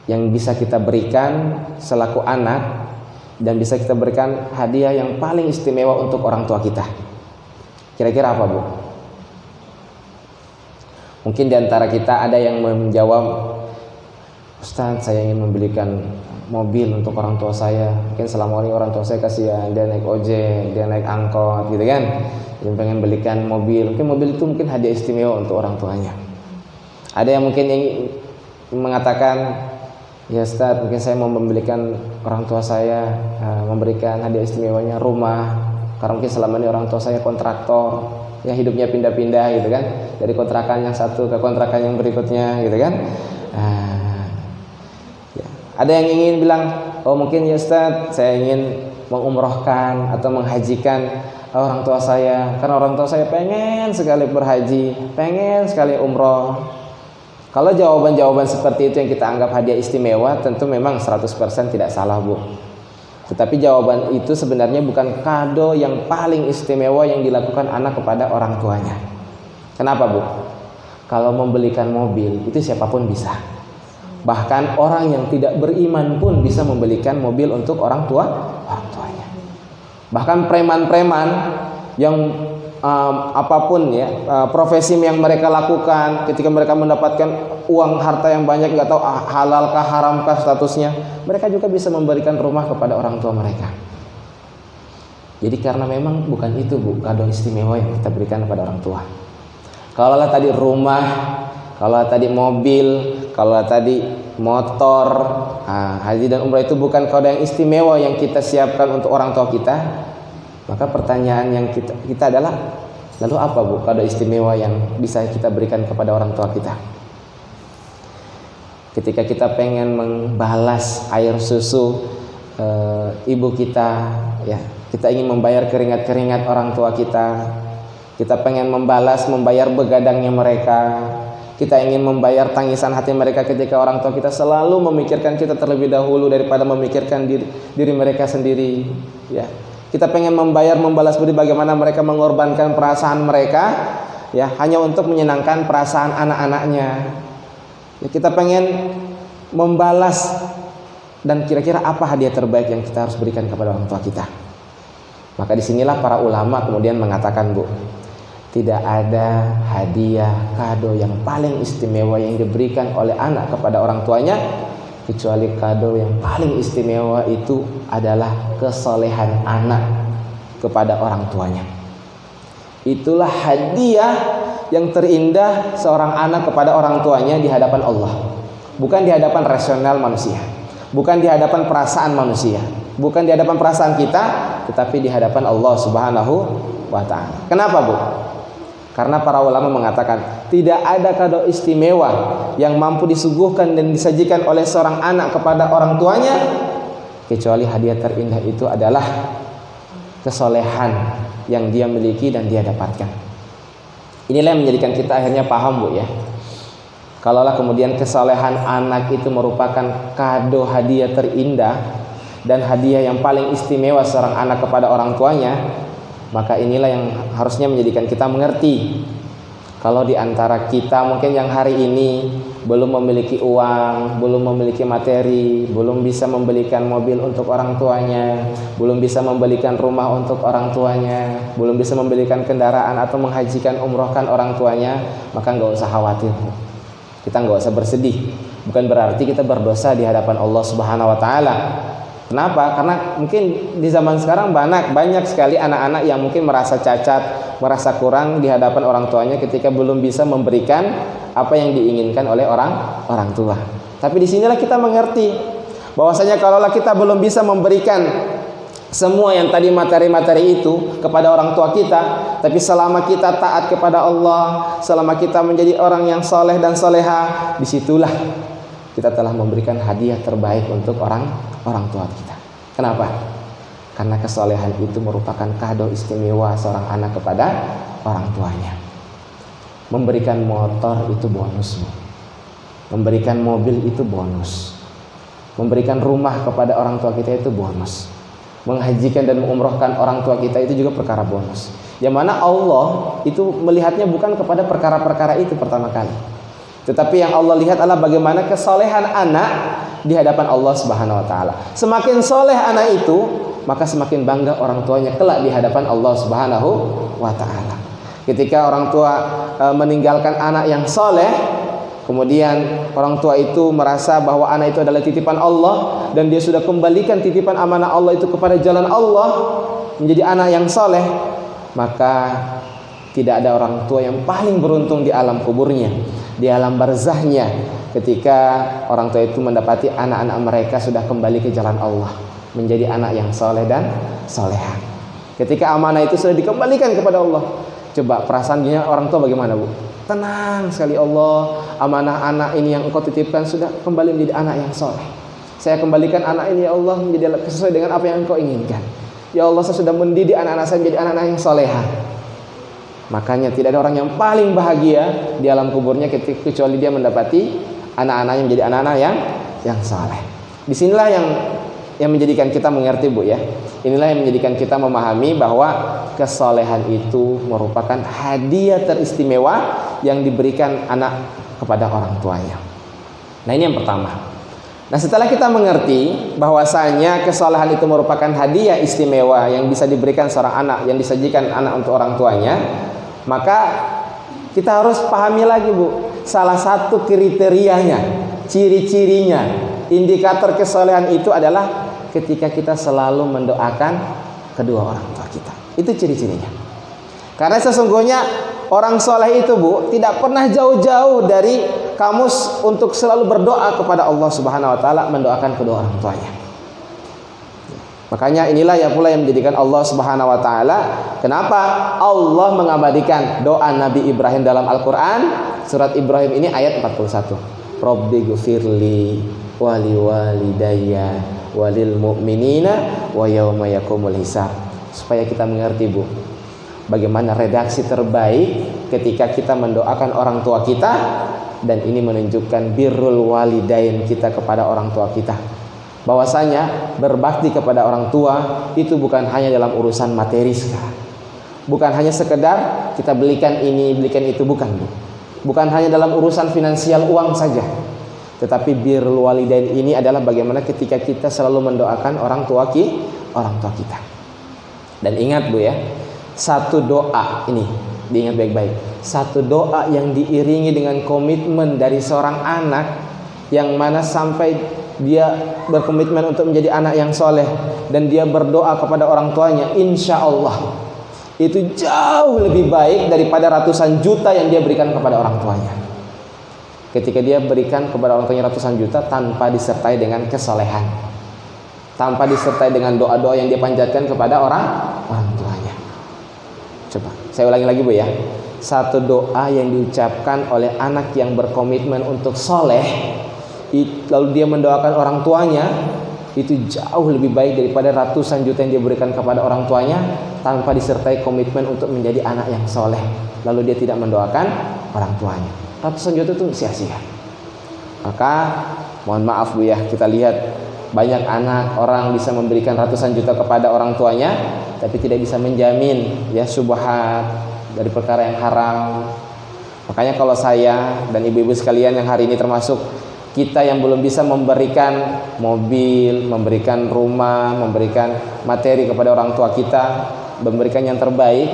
yang bisa kita berikan selaku anak, dan bisa kita berikan hadiah yang paling istimewa untuk orang tua kita? Kira-kira apa, Bu? Mungkin diantara kita ada yang menjawab, Ustaz, saya ingin membelikan mobil untuk orang tua saya. Mungkin selama ini orang tua saya kasihan, dia naik ojek, dia naik angkot, gitu kan. Dia pengen belikan mobil. Mungkin mobil itu mungkin hadiah istimewa untuk orang tuanya. Ada yang mungkin yang mengatakan, ya Ustaz, mungkin saya mau membelikan orang tua saya, memberikan hadiah istimewanya rumah, karena mungkin selama ini orang tua saya kontraktor, yang hidupnya pindah-pindah, gitu kan, dari kontrakan yang satu ke kontrakan yang berikutnya, gitu kan. Ada yang ingin bilang, oh mungkin ya Ustaz, saya ingin mengumrohkan atau menghajikan orang tua saya, karena orang tua saya pengen sekali berhaji, pengen sekali umroh. Kalau jawaban-jawaban seperti itu yang kita anggap hadiah istimewa, tentu memang 100% tidak salah, Bu. Tetapi jawaban itu sebenarnya bukan kado yang paling istimewa yang dilakukan anak kepada orang tuanya. Kenapa, Bu? Kalau membelikan mobil, itu siapapun bisa. Bahkan orang yang tidak beriman pun bisa membelikan mobil untuk orang tuanya. Bahkan preman-preman yang apapun ya profesi yang mereka lakukan, ketika mereka mendapatkan uang harta yang banyak, nggak tahu halalkah haramkah statusnya, mereka juga bisa memberikan rumah kepada orang tua mereka. Jadi karena memang bukan itu, Bu, kado istimewa yang kita berikan kepada orang tua. Kalau tadi rumah, kalau tadi mobil, kalau tadi motor, haji dan umrah itu bukan kado yang istimewa yang kita siapkan untuk orang tua kita, maka pertanyaan yang kita adalah, lalu apa, Bu, kado istimewa yang bisa kita berikan kepada orang tua kita? Ketika kita pengen membalas air susu ibu kita, ya, kita ingin membayar keringat-keringat orang tua kita pengen membayar begadangnya mereka, kita ingin membayar tangisan hati mereka ketika orang tua kita selalu memikirkan kita terlebih dahulu daripada memikirkan diri mereka sendiri, ya. Kita pengen membalas budi bagaimana mereka mengorbankan perasaan mereka, ya, hanya untuk menyenangkan perasaan anak-anaknya. Ya, kita pengen membalas, dan kira-kira apa hadiah terbaik yang kita harus berikan kepada orang tua kita? Maka disinilah para ulama kemudian mengatakan, Bu, tidak ada hadiah kado yang paling istimewa yang diberikan oleh anak kepada orang tuanya, kecuali kado yang paling istimewa itu adalah kesolehan anak kepada orang tuanya. Itulah hadiah yang terindah seorang anak kepada orang tuanya di hadapan Allah. Bukan di hadapan rasional manusia, bukan di hadapan perasaan manusia, bukan di hadapan perasaan kita, tetapi di hadapan Allah Subhanahu wa ta'ala. Kenapa, Bu? Karena para ulama mengatakan tidak ada kado istimewa yang mampu disuguhkan dan disajikan oleh seorang anak kepada orang tuanya kecuali hadiah terindah itu adalah kesolehan yang dia miliki dan dia dapatkan. Inilah yang menjadikan kita akhirnya paham, Bu, ya. Kalaulah kemudian kesalehan anak itu merupakan kado hadiah terindah dan hadiah yang paling istimewa seorang anak kepada orang tuanya, maka inilah yang harusnya menjadikan kita mengerti. Kalau di antara kita mungkin yang hari ini belum memiliki uang, belum memiliki materi, belum bisa membelikan mobil untuk orang tuanya, belum bisa membelikan rumah untuk orang tuanya, belum bisa membelikan kendaraan atau menghajikan umrohkan orang tuanya, maka nggak usah khawatir. Kita nggak usah bersedih. Bukan berarti kita berdosa di hadapan Allah Subhanahu wa taala. Kenapa? Karena mungkin di zaman sekarang banyak sekali anak-anak yang mungkin merasa cacat, merasa kurang di hadapan orang tuanya ketika belum bisa memberikan apa yang diinginkan oleh orang tua. Tapi disinilah kita mengerti bahwasanya kalaulah kita belum bisa memberikan semua yang tadi materi-materi itu kepada orang tua kita, tapi selama kita taat kepada Allah, selama kita menjadi orang yang soleh dan soleha, disitulah kita telah memberikan hadiah terbaik untuk orang tua kita. Kenapa? Karena kesolehan itu merupakan kado istimewa seorang anak kepada orang tuanya. Memberikan motor itu bonus, memberikan mobil itu bonus, memberikan rumah kepada orang tua kita itu bonus, menghajikan dan mengumrohkan orang tua kita itu juga perkara bonus. Yang mana Allah itu melihatnya bukan kepada perkara-perkara itu pertama kali, tetapi yang Allah lihat adalah bagaimana kesolehan anak di hadapan Allah Subhanahu wa taala. Semakin soleh anak itu, maka semakin bangga orang tuanya kelak di hadapan Allah Subhanahu wa taala. Ketika orang tua meninggalkan anak yang soleh, kemudian orang tua itu merasa bahwa anak itu adalah titipan Allah dan dia sudah kembalikan titipan amanah Allah itu kepada jalan Allah, menjadi anak yang soleh, maka tidak ada orang tua yang paling beruntung di alam kuburnya, di alam barzahnya, ketika orang tua itu mendapati anak-anak mereka sudah kembali ke jalan Allah, menjadi anak yang soleh dan soleha. Ketika amanah itu sudah dikembalikan kepada Allah, coba perasaannya orang tua bagaimana, Bu? Tenang sekali, Allah, amanah anak ini yang engkau titipkan sudah kembali menjadi anak yang soleh. Saya kembalikan anak ini, ya Allah, menjadi sesuai dengan apa yang engkau inginkan. Ya Allah, saya sudah mendidik anak-anak saya menjadi anak-anak yang soleha. Makanya tidak ada orang yang paling bahagia di alam kuburnya kecuali dia mendapati anak-anaknya menjadi anak-anak yang saleh. Disinilah yang menjadikan kita mengerti, Bu, ya. Inilah yang menjadikan kita memahami bahwa kesolehan itu merupakan hadiah teristimewa yang diberikan anak kepada orang tuanya. Nah, ini yang pertama. Nah, setelah kita mengerti bahwasanya kesolehan itu merupakan hadiah istimewa yang bisa diberikan seorang anak, yang disajikan anak untuk orang tuanya, maka kita harus pahami lagi, Bu, salah satu kriterianya, ciri-cirinya, indikator kesolehan itu adalah ketika kita selalu mendoakan kedua orang tua kita. Itu ciri-cirinya. Karena sesungguhnya orang soleh itu, Bu, tidak pernah jauh-jauh dari kamus untuk selalu berdoa kepada Allah Subhanahu wa taala, mendoakan kedua orang tuanya. Makanya inilah ya pula yang menjadikan Allah Subhanahu wa taala, kenapa Allah mengabadikan doa Nabi Ibrahim dalam Al-Qur'an, surat Ibrahim ini ayat 41. Rabbighfirli wali walidayya walil mu'minina wa yauma yakumul hisab. Supaya kita mengerti, Bu, bagaimana redaksi terbaik ketika kita mendoakan orang tua kita, dan ini menunjukkan birrul walidain kita kepada orang tua kita. Bahwasanya berbakti kepada orang tua itu bukan hanya dalam urusan materi, bukan hanya sekedar kita belikan ini, belikan itu, bukan, Bu. Bukan hanya dalam urusan finansial uang saja, tetapi birrul walidain ini adalah bagaimana ketika kita selalu mendoakan orang tua kita. Dan ingat, Bu, ya, satu doa ini diingat baik-baik, satu doa yang diiringi dengan komitmen dari seorang anak yang mana sampai dia berkomitmen untuk menjadi anak yang soleh dan dia berdoa kepada orang tuanya, insya Allah itu jauh lebih baik daripada ratusan juta yang dia berikan kepada orang tuanya. Ketika dia berikan kepada orang tuanya ratusan juta tanpa disertai dengan kesolehan, tanpa disertai dengan doa-doa yang dia panjatkan kepada orang tuanya. Coba saya ulangi lagi, Bu, ya. Satu doa yang diucapkan oleh anak yang berkomitmen untuk soleh, lalu dia mendoakan orang tuanya, itu jauh lebih baik daripada ratusan juta yang dia berikan kepada orang tuanya tanpa disertai komitmen untuk menjadi anak yang soleh, lalu dia tidak mendoakan orang tuanya. Ratusan juta itu sia-sia. Maka mohon maaf Bu ya, kita lihat banyak anak orang bisa memberikan ratusan juta kepada orang tuanya tapi tidak bisa menjamin ya syubhat dari perkara yang haram. Makanya kalau saya dan ibu-ibu sekalian yang hari ini termasuk kita yang belum bisa memberikan mobil, memberikan rumah, memberikan materi kepada orang tua kita, memberikan yang terbaik,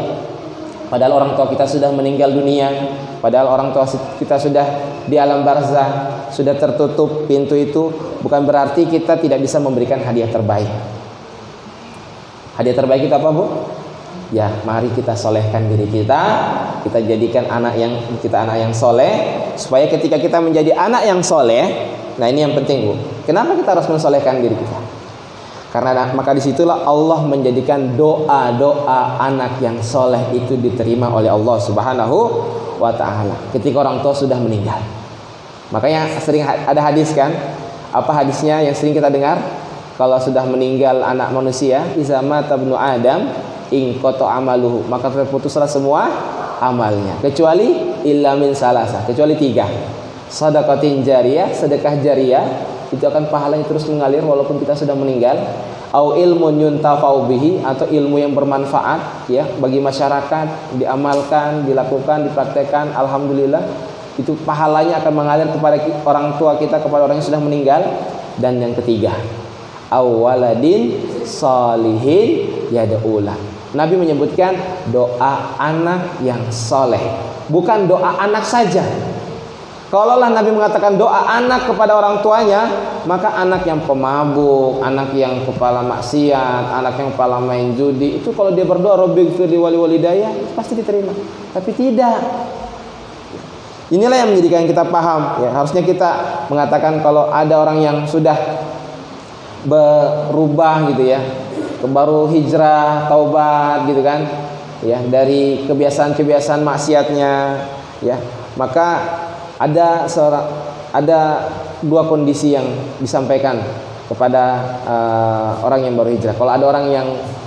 padahal orang tua kita sudah meninggal dunia, padahal orang tua kita sudah di alam barzah, sudah tertutup pintu itu, bukan berarti kita tidak bisa memberikan hadiah terbaik. Hadiah terbaik kita apa Bu? Ya, mari kita solehkan diri kita, kita jadikan anak yang soleh, supaya ketika kita menjadi anak yang soleh, nah ini yang penting Bu. Kenapa kita harus mensolehkan diri kita? Karena maka disitulah Allah menjadikan doa-doa anak yang soleh itu diterima oleh Allah Subhanahu wa Ta'ala ketika orang tua sudah meninggal. Makanya sering ada hadis kan? Apa hadisnya yang sering kita dengar? Kalau sudah meninggal anak manusia, iza mata ibnu Adam in qata amaluhu, maka terputuslah semua amalnya kecuali illa min salasa, kecuali 3. Shadaqatin jariyah, sedekah jariyah, itu akan pahalanya terus mengalir walaupun kita sudah meninggal. Au ilmun yuntafa'u bihi, atau ilmu yang bermanfaat ya bagi masyarakat, diamalkan, dilakukan, dipraktekkan, alhamdulillah itu pahalanya akan mengalir kepada orang tua kita, kepada orang yang sudah meninggal. Dan yang ketiga, awaladin salihin yad'ulah. Nabi menyebutkan doa anak yang soleh, bukan doa anak saja. Kalaulah Nabi mengatakan doa anak kepada orang tuanya, maka anak yang pemabuk, anak yang kepala maksiat, anak yang kepala main judi, itu kalau dia berdoa Rabbighfirli wali walidayya pasti diterima. Tapi tidak. Inilah yang menjadikan kita paham ya, harusnya kita mengatakan kalau ada orang yang sudah berubah gitu ya, baru hijrah, taubat gitu kan ya, dari kebiasaan-kebiasaan maksiatnya ya, maka ada dua kondisi yang disampaikan kepada orang yang baru hijrah. Kalau ada orang yang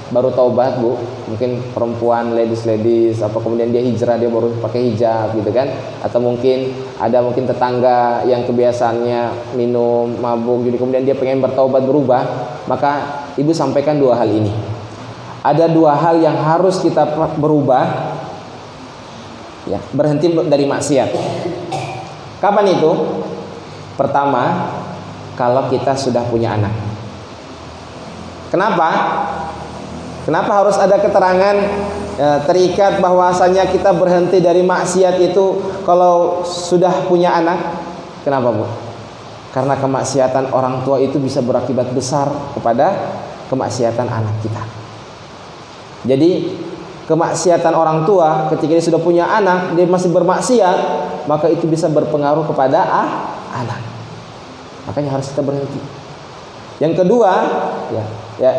baru taubat Bu, mungkin perempuan, ladies apa, kemudian dia hijrah, dia baru pakai hijab gitu kan, atau mungkin tetangga yang kebiasaannya minum, mabuk, jadi kemudian dia pengen bertaubat, berubah, maka ibu sampaikan 2 hal ini. Ada 2 hal yang harus kita berubah ya, berhenti dari maksiat. Kapan itu? Pertama, kalau kita sudah punya anak. Kenapa harus ada keterangan terikat bahwasanya kita berhenti dari maksiat itu kalau sudah punya anak? Kenapa Bu? Karena kemaksiatan orang tua itu bisa berakibat besar kepada kemaksiatan anak kita. Jadi kemaksiatan orang tua ketika dia sudah punya anak, dia masih bermaksiat, maka itu bisa berpengaruh kepada anak. Makanya harus kita berhenti. Yang kedua, ya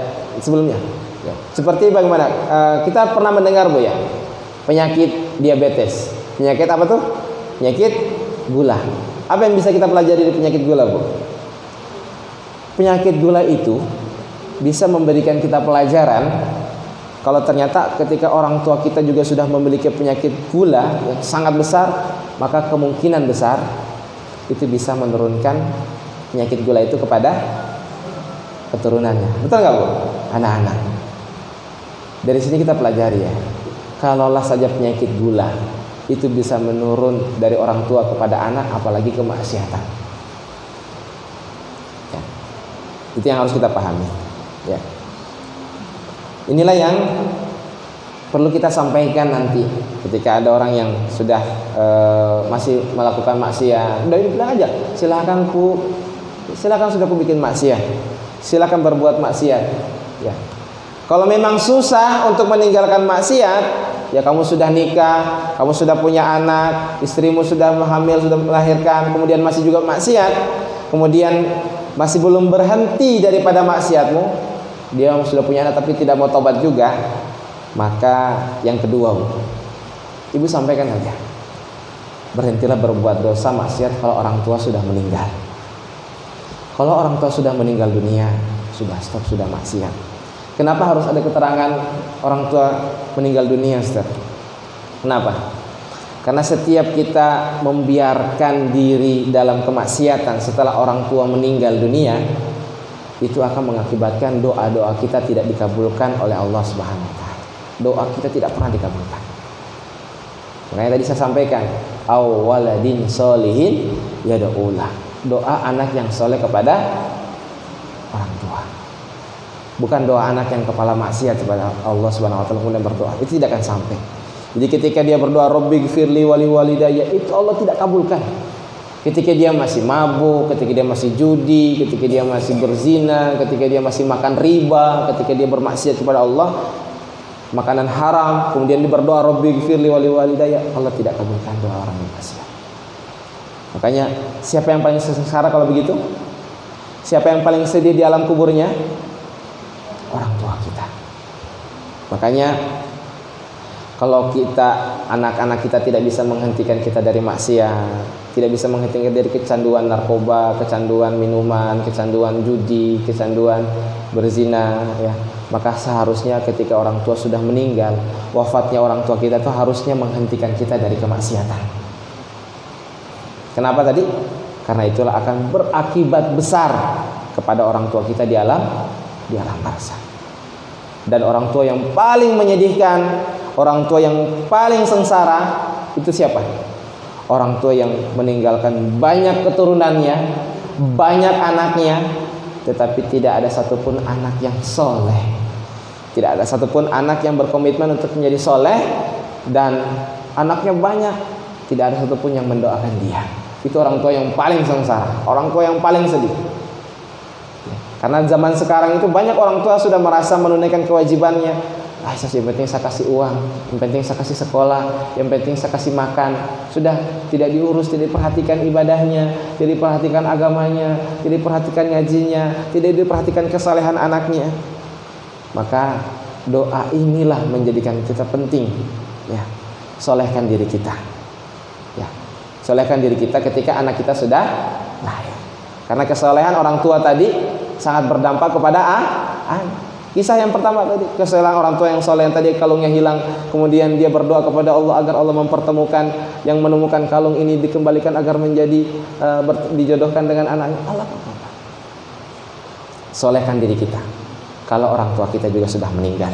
sebelumnya, ya, seperti bagaimana kita pernah mendengar Bu ya, penyakit diabetes. Penyakit apa tuh? Penyakit gula. Apa yang bisa kita pelajari dari penyakit gula Bu? Penyakit gula itu bisa memberikan kita pelajaran kalau ternyata ketika orang tua kita juga sudah memiliki penyakit gula yang sangat besar, maka kemungkinan besar itu bisa menurunkan penyakit gula itu kepada keturunannya. Betul nggak Bu? Anak-anak. Dari sini kita pelajari ya, kalaulah saja penyakit gula itu bisa menurun dari orang tua kepada anak, apalagi kemaksiatan. Ya. Itu yang harus kita pahami. Ya. Inilah yang perlu kita sampaikan nanti ketika ada orang yang sudah masih melakukan maksiat. Udah bilang aja, silakan sudah aku bikin maksiat, silakan berbuat maksiat. Ya. Kalau memang susah untuk meninggalkan maksiat, ya kamu sudah nikah, kamu sudah punya anak, istrimu sudah hamil, sudah melahirkan, kemudian masih juga maksiat, kemudian masih belum berhenti daripada maksiatmu, dia sudah punya anak tapi tidak mau tobat juga, maka yang kedua, ibu sampaikan saja, berhentilah berbuat dosa maksiat kalau orang tua sudah meninggal. Kalau orang tua sudah meninggal dunia, sudah stop, sudah maksiat. Kenapa harus ada keterangan orang tua meninggal dunia, Ustaz? Kenapa? Karena setiap kita membiarkan diri dalam kemaksiatan setelah orang tua meninggal dunia, itu akan mengakibatkan doa-doa kita tidak dikabulkan oleh Allah Subhanahu wa taala. Doa kita tidak pernah dikabulkan. Makanya tadi saya sampaikan, awaladin solihin yad'ulah. Doa anak yang soleh kepada orang tua. Bukan doa anak yang kepala maksiat kepada Allah Subhanahu wa taala kemudian berdoa. Itu tidak akan sampai. Jadi ketika dia berdoa Rabbighfirli wali walidayya, itu Allah tidak kabulkan. Ketika dia masih mabuk, ketika dia masih judi, ketika dia masih berzina, ketika dia masih makan riba, ketika dia bermaksiat kepada Allah, makanan haram, kemudian dia berdoa Rabbighfirli wali walidayya, Allah tidak kabulkan doa orang yang maksiat. Makanya siapa yang paling sengsara kalau begitu? Siapa yang paling sedih di alam kuburnya? Orang tua kita. Makanya kalau kita, anak-anak kita tidak bisa menghentikan kita dari maksiat, tidak bisa menghentikan dari kecanduan narkoba, kecanduan minuman, kecanduan judi, kecanduan berzina, ya, maka seharusnya ketika orang tua sudah meninggal, wafatnya orang tua kita itu harusnya menghentikan kita dari kemaksiatan. Kenapa tadi? Karena itulah akan berakibat besar kepada orang tua kita di alam barzakh. Dan orang tua yang paling menyedihkan, orang tua yang paling sengsara itu siapa? Orang tua yang meninggalkan banyak keturunannya, banyak anaknya, tetapi tidak ada satupun anak yang soleh. Tidak ada satupun anak yang berkomitmen untuk menjadi soleh, dan anaknya banyak, tidak ada satupun yang mendoakan dia. Itu orang tua yang paling sengsara, orang tua yang paling sedih. Karena zaman sekarang itu banyak orang tua sudah merasa menunaikan kewajibannya. Yang penting saya kasih uang, yang penting saya kasih sekolah, yang penting saya kasih makan. Sudah tidak diurus, tidak diperhatikan ibadahnya, tidak diperhatikan agamanya, tidak diperhatikan ngajinya, tidak diperhatikan kesalehan anaknya. Maka doa inilah menjadikan kita penting, ya. Solehkan diri kita, ya. Solehkan diri kita ketika anak kita sudah lahir. Karena kesolehan orang tua tadi sangat berdampak kepada anak. Kisah yang pertama tadi, kesalahan orang tua yang soleh yang tadi kalungnya hilang, kemudian dia berdoa kepada Allah agar Allah mempertemukan yang menemukan kalung ini, dikembalikan agar menjadi dijodohkan dengan anaknya. Allah solehkan diri kita kalau orang tua kita juga sudah meninggal.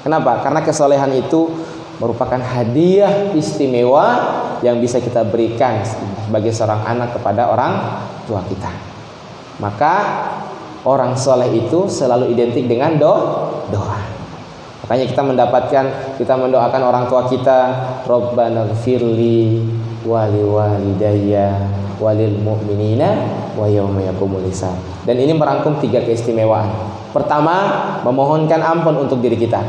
Kenapa? Karena kesolehan itu merupakan hadiah istimewa yang bisa kita berikan sebagai seorang anak kepada orang tua kita. Maka orang soleh itu selalu identik dengan doa. Makanya kita mendoakan orang tua kita, Rabbanaghfirli wali walidayya walil mu'minina wa yauma yaqumul hisab. Dan ini merangkum 3 keistimewaan. Pertama, memohonkan ampun untuk diri kita.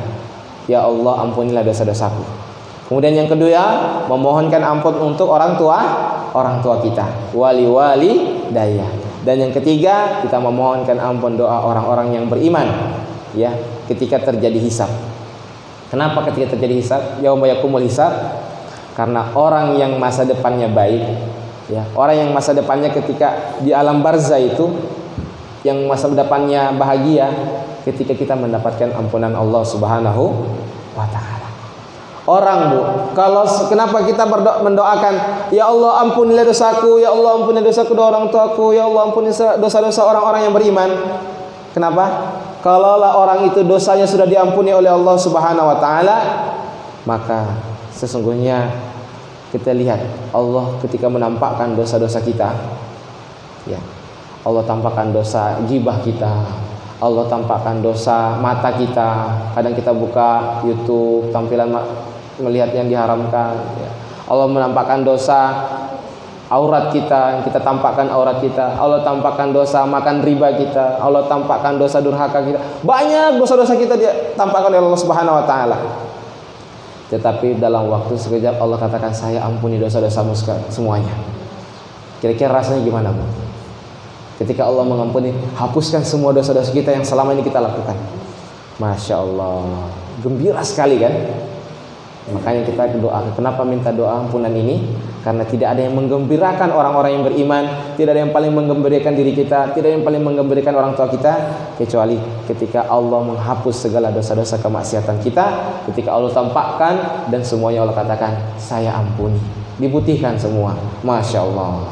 Ya Allah, ampunilah dosa-dosaku. Kemudian yang kedua, memohonkan ampun untuk orang tua kita, wali walidayya. Dan yang ketiga, kita memohonkan ampun doa orang-orang yang beriman, ya, ketika terjadi hisab. Kenapa ketika terjadi hisab? Yauma yaqumul hisab. Karena orang yang masa depannya baik, ya, orang yang masa depannya ketika di alam barzah itu, yang masa depannya bahagia ketika kita mendapatkan ampunan Allah Subhanahu wa taala. Orang, Bu, kalau kenapa kita mendoakan, ya Allah ampunilah dosaku, ya Allah ampunilah dosaku orang tuaku, ya Allah ampuni dosa-dosa orang-orang yang beriman. Kenapa? Kalaulah orang itu dosanya sudah diampuni oleh Allah Subhanahu wa taala, maka sesungguhnya kita lihat Allah ketika menampakkan dosa-dosa kita, ya, Allah tampakkan dosa gibah kita, Allah tampakkan dosa mata kita. Kadang kita buka YouTube, tampilan melihat yang diharamkan, ya. Allah menampakkan dosa aurat kita, yang kita tampakkan aurat kita. Allah tampakkan dosa makan riba kita, Allah tampakkan dosa durhaka kita. Banyak dosa-dosa kita dia tampakkan oleh Allah Subhanahu wa taala. Tetapi dalam waktu sekejap Allah katakan, saya ampuni dosa-dosamu semuanya. Kira-kira rasanya gimana, Bu? Ketika Allah mengampuni, hapuskan semua dosa-dosa kita yang selama ini kita lakukan. Masya Allah, gembira sekali kan? Makanya kita doa. Kenapa minta doa ampunan ini? Karena tidak ada yang menggembirakan orang-orang yang beriman, tidak ada yang paling menggembirakan diri kita, tidak ada yang paling menggembirakan orang tua kita, kecuali ketika Allah menghapus segala dosa-dosa kemaksiatan kita, ketika Allah tampakkan dan semuanya Allah katakan, saya ampuni, diputihkan semua. Masya Allah.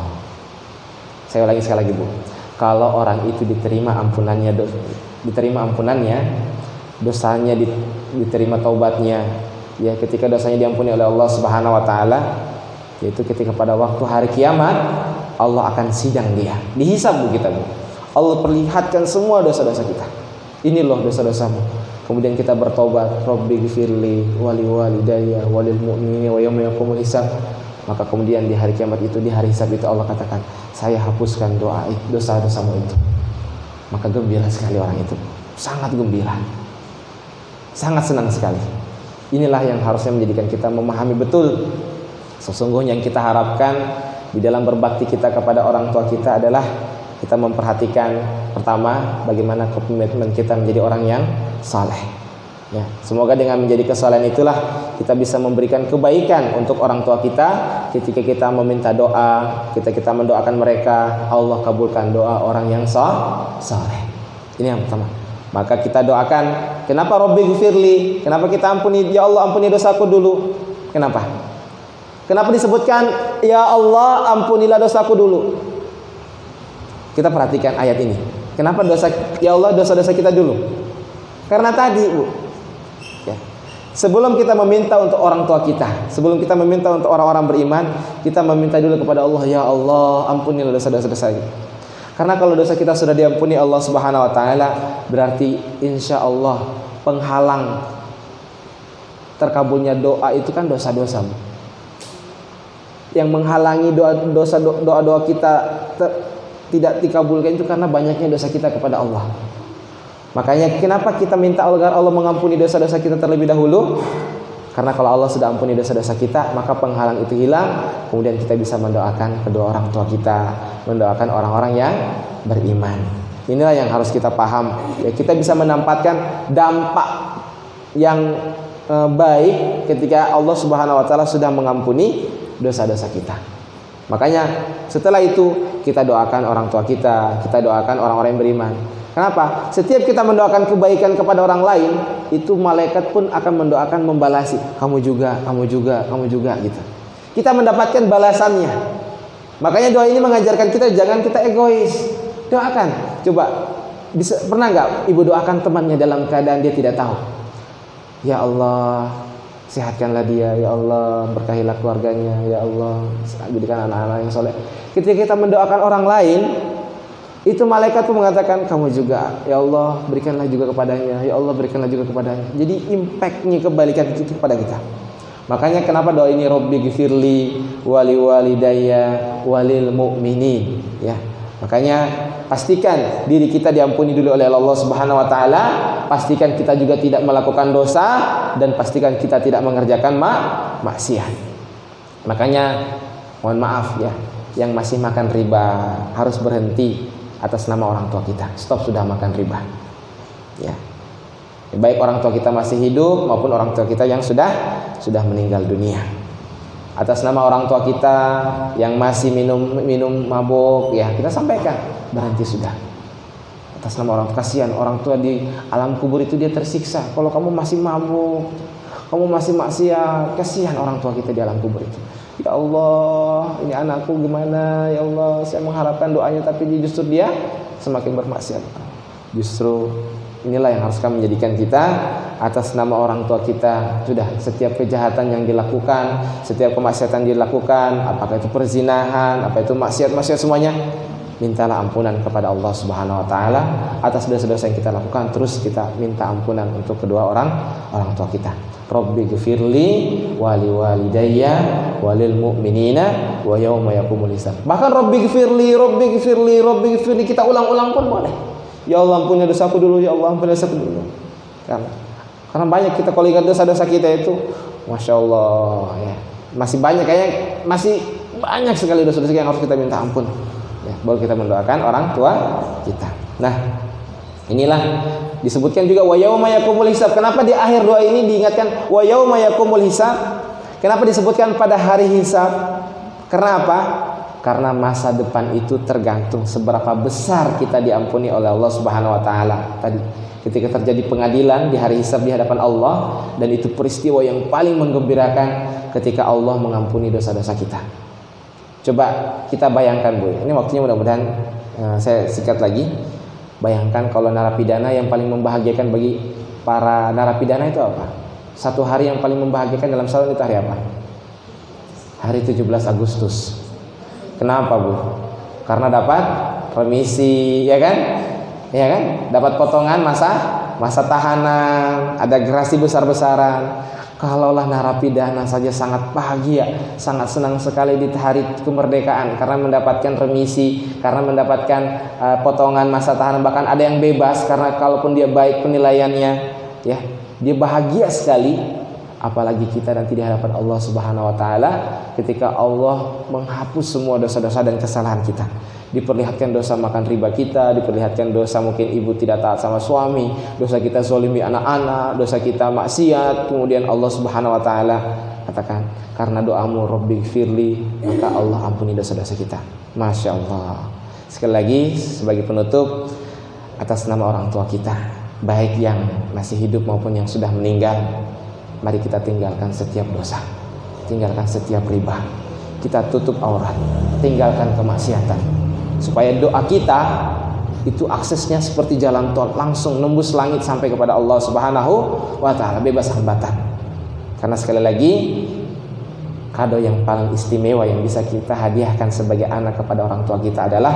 Saya ulangi sekali lagi, Bu. Kalau orang itu diterima ampunannya, dosanya diterima taubatnya, ya, ketika dosanya diampuni oleh Allah Subhanahu wa taala, yaitu ketika pada waktu hari kiamat Allah akan sidang dia, dihisab Bu kita, Bu. Allah perlihatkan semua dosa-dosa kita. Ini loh dosa-dosamu. Kemudian kita bertobat, Rabbighfirli wali walidayya walil mu'minina wa yauma yaqumul hisab. Maka kemudian di hari kiamat itu, di hari hisab itu Allah katakan, saya hapuskan dosa-dosamu itu. Maka gembira sekali orang itu, sangat gembira, sangat senang sekali. Inilah yang harusnya menjadikan kita memahami betul. Sesungguhnya yang kita harapkan di dalam berbakti kita kepada orang tua kita adalah kita memperhatikan pertama bagaimana komitmen kita menjadi orang yang saleh. Ya, semoga dengan menjadi kesalehan itulah kita bisa memberikan kebaikan untuk orang tua kita. Ketika kita meminta doa, kita mendoakan mereka, Allah kabulkan doa orang yang saleh. Ini yang pertama. Maka kita doakan, kenapa Rabbighfirli? Kenapa kita ampuni, ya Allah ampuni dosaku dulu? Kenapa? Kenapa disebutkan ya Allah ampunilah dosaku dulu? Kita perhatikan ayat ini. Kenapa ya Allah dosa-dosa kita dulu? Karena tadi, Bu, ya, sebelum kita meminta untuk orang tua kita, sebelum kita meminta untuk orang-orang beriman, kita meminta dulu kepada Allah, ya Allah ampunilah dosa-dosa kita. Karena kalau dosa kita sudah diampuni Allah Subhanahu wa taala, berarti insya Allah penghalang terkabulnya doa itu kan dosa-dosa. Yang menghalangi doa-doa kita tidak dikabulkan itu karena banyaknya dosa kita kepada Allah. Makanya kenapa kita minta agar Allah mengampuni dosa-dosa kita terlebih dahulu? Karena kalau Allah sudah ampuni dosa-dosa kita, maka penghalang itu hilang. Kemudian kita bisa mendoakan kedua orang tua kita, mendoakan orang-orang yang beriman. Inilah yang harus kita paham. Ya, kita bisa menempatkan dampak yang baik ketika Allah Subhanahu wa taala sudah mengampuni dosa-dosa kita. Makanya setelah itu kita doakan orang tua kita doakan orang-orang yang beriman. Kenapa? Setiap kita mendoakan kebaikan kepada orang lain, itu malaikat pun akan mendoakan membalasi. Kamu juga gitu. Kita mendapatkan balasannya. Makanya doa ini mengajarkan kita jangan kita egois. Doakan. Coba pernah nggak ibu doakan temannya dalam keadaan dia tidak tahu? Ya Allah, sehatkanlah dia, ya Allah, berkahilah keluarganya, ya Allah, jadikan anak-anak yang soleh. Ketika kita mendoakan orang lain, itu malaikat pun mengatakan kamu juga, ya Allah, berikanlah juga kepadanya, ya Allah, berikanlah juga kepadanya. Jadi impactnya kebalikan itu kepada kita. Makanya kenapa doa ini Rabbighfirli wali walidayya walil mu'minin, ya. Makanya pastikan diri kita diampuni dulu oleh Allah Subhanahu wa taala, pastikan kita juga tidak melakukan dosa, dan pastikan kita tidak mengerjakan maksiat. Makanya mohon maaf ya, yang masih makan riba harus berhenti atas nama orang tua kita. Stop sudah makan riba. Ya. Baik orang tua kita masih hidup maupun orang tua kita yang sudah meninggal dunia. Atas nama orang tua kita yang masih minum mabuk, ya kita sampaikan berhenti sudah. Atas nama orang tua, kasihan orang tua di alam kubur itu dia tersiksa. Kalau kamu masih mabuk, kamu masih maksiat, kasihan orang tua kita di alam kubur itu. Ya Allah, ini anakku gimana? Ya Allah, saya mengharapkan doanya tapi justru dia semakin bermaksiat. Justru inilah yang harus kami menjadikan kita atas nama orang tua kita. Sudah setiap kejahatan yang dilakukan, setiap kemaksiatan dilakukan, apakah itu perzinahan, apa itu maksiat semuanya, mintalah ampunan kepada Allah Subhanahu wa taala atas dosa-dosa yang kita lakukan. Terus kita minta ampunan untuk kedua orang tua kita. Rabbighfirli wali walidayya walil mu'minina wa yauma yaqumul hisab. Bahkan Rabbighfirli kita ulang-ulang pun boleh. Ya Allah ampuni dosaku dulu, ya Allah ampuni dosaku dulu. Karena banyak kita kalau ingat dosa-dosa kita itu, masya Allah ya, masih banyak sekali dosa-dosa yang harus kita minta ampun. Ya, baru kita mendoakan orang tua kita. Nah, inilah disebutkan juga wa yauma yaqumul hisab. Kenapa di akhir doa ini diingatkan wa yauma yaqumul hisab? Kenapa disebutkan pada hari hisab? Karena apa? Karena masa depan itu tergantung seberapa besar kita diampuni oleh Allah Subhanahu wa taala. Tadi ketika terjadi pengadilan di hari hisab di hadapan Allah, dan itu peristiwa yang paling menggembirakan ketika Allah mengampuni dosa-dosa kita. Coba kita bayangkan, Bu. Ini waktunya mudah-mudahan saya sikat lagi. Bayangkan kalau narapidana, yang paling membahagiakan bagi para narapidana itu apa? Satu hari yang paling membahagiakan dalam setahun itu hari apa? Hari 17 Agustus. Kenapa, Bu? Karena dapat remisi, ya kan? Ya kan? Dapat potongan masa tahanan, ada gerasi besar-besaran. Kalaulah narapidana saja sangat bahagia, sangat senang sekali di hari kemerdekaan karena mendapatkan remisi, karena mendapatkan potongan masa tahanan, bahkan ada yang bebas karena kalaupun dia baik penilaiannya, ya, dia bahagia sekali. Apalagi kita nanti di hadapan Allah Subhanahu wa taala ketika Allah menghapus semua dosa-dosa dan kesalahan kita. Diperlihatkan dosa makan riba kita, diperlihatkan dosa mungkin ibu tidak taat sama suami, dosa kita zolimi anak-anak, dosa kita maksiat. Kemudian Allah Subhanahu wa taala katakan, karena doamu Rabbighfirli, maka Allah ampuni dosa-dosa kita. Masya Allah. Sekali lagi sebagai penutup, atas nama orang tua kita, baik yang masih hidup maupun yang sudah meninggal, mari kita tinggalkan setiap dosa, tinggalkan setiap riba, kita tutup aurat, tinggalkan kemaksiatan, supaya doa kita itu aksesnya seperti jalan tol, langsung nembus langit sampai kepada Allah Subhanahu wa taala, bebas hambatan. Karena sekali lagi, kado yang paling istimewa yang bisa kita hadiahkan sebagai anak kepada orang tua kita adalah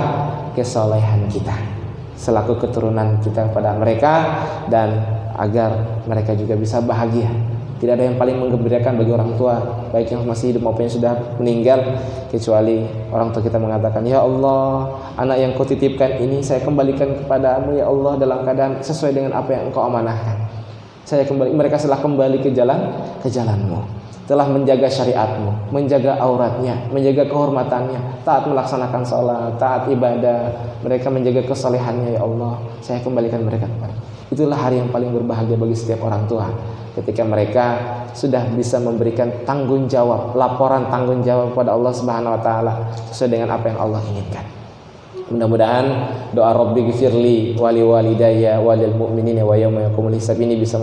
kesolehan kita selaku keturunan kita kepada mereka, dan agar mereka juga bisa bahagia. Tidak ada yang paling menggembirakan bagi orang tua, baik yang masih hidup maupun yang sudah meninggal, kecuali orang tua kita mengatakan, ya Allah, anak yang kau titipkan ini saya kembalikan kepadamu ya Allah dalam keadaan sesuai dengan apa yang engkau amanahkan. Mereka telah kembali ke jalanmu, telah menjaga syariatmu, menjaga auratnya, menjaga kehormatannya, taat melaksanakan sholat, taat ibadah, mereka menjaga kesolehannya ya Allah, saya kembalikan mereka kepada. Itulah hari yang paling berbahagia bagi setiap orang tua, ketika mereka sudah bisa memberikan tanggung jawab, laporan tanggung jawab kepada Allah Subhanahu wa taala sesuai dengan apa yang Allah inginkan. Mudah-mudahan doa Rabbighfirli wali walidayya walil mu'minina wa yauma yaqumul hisab ini bisa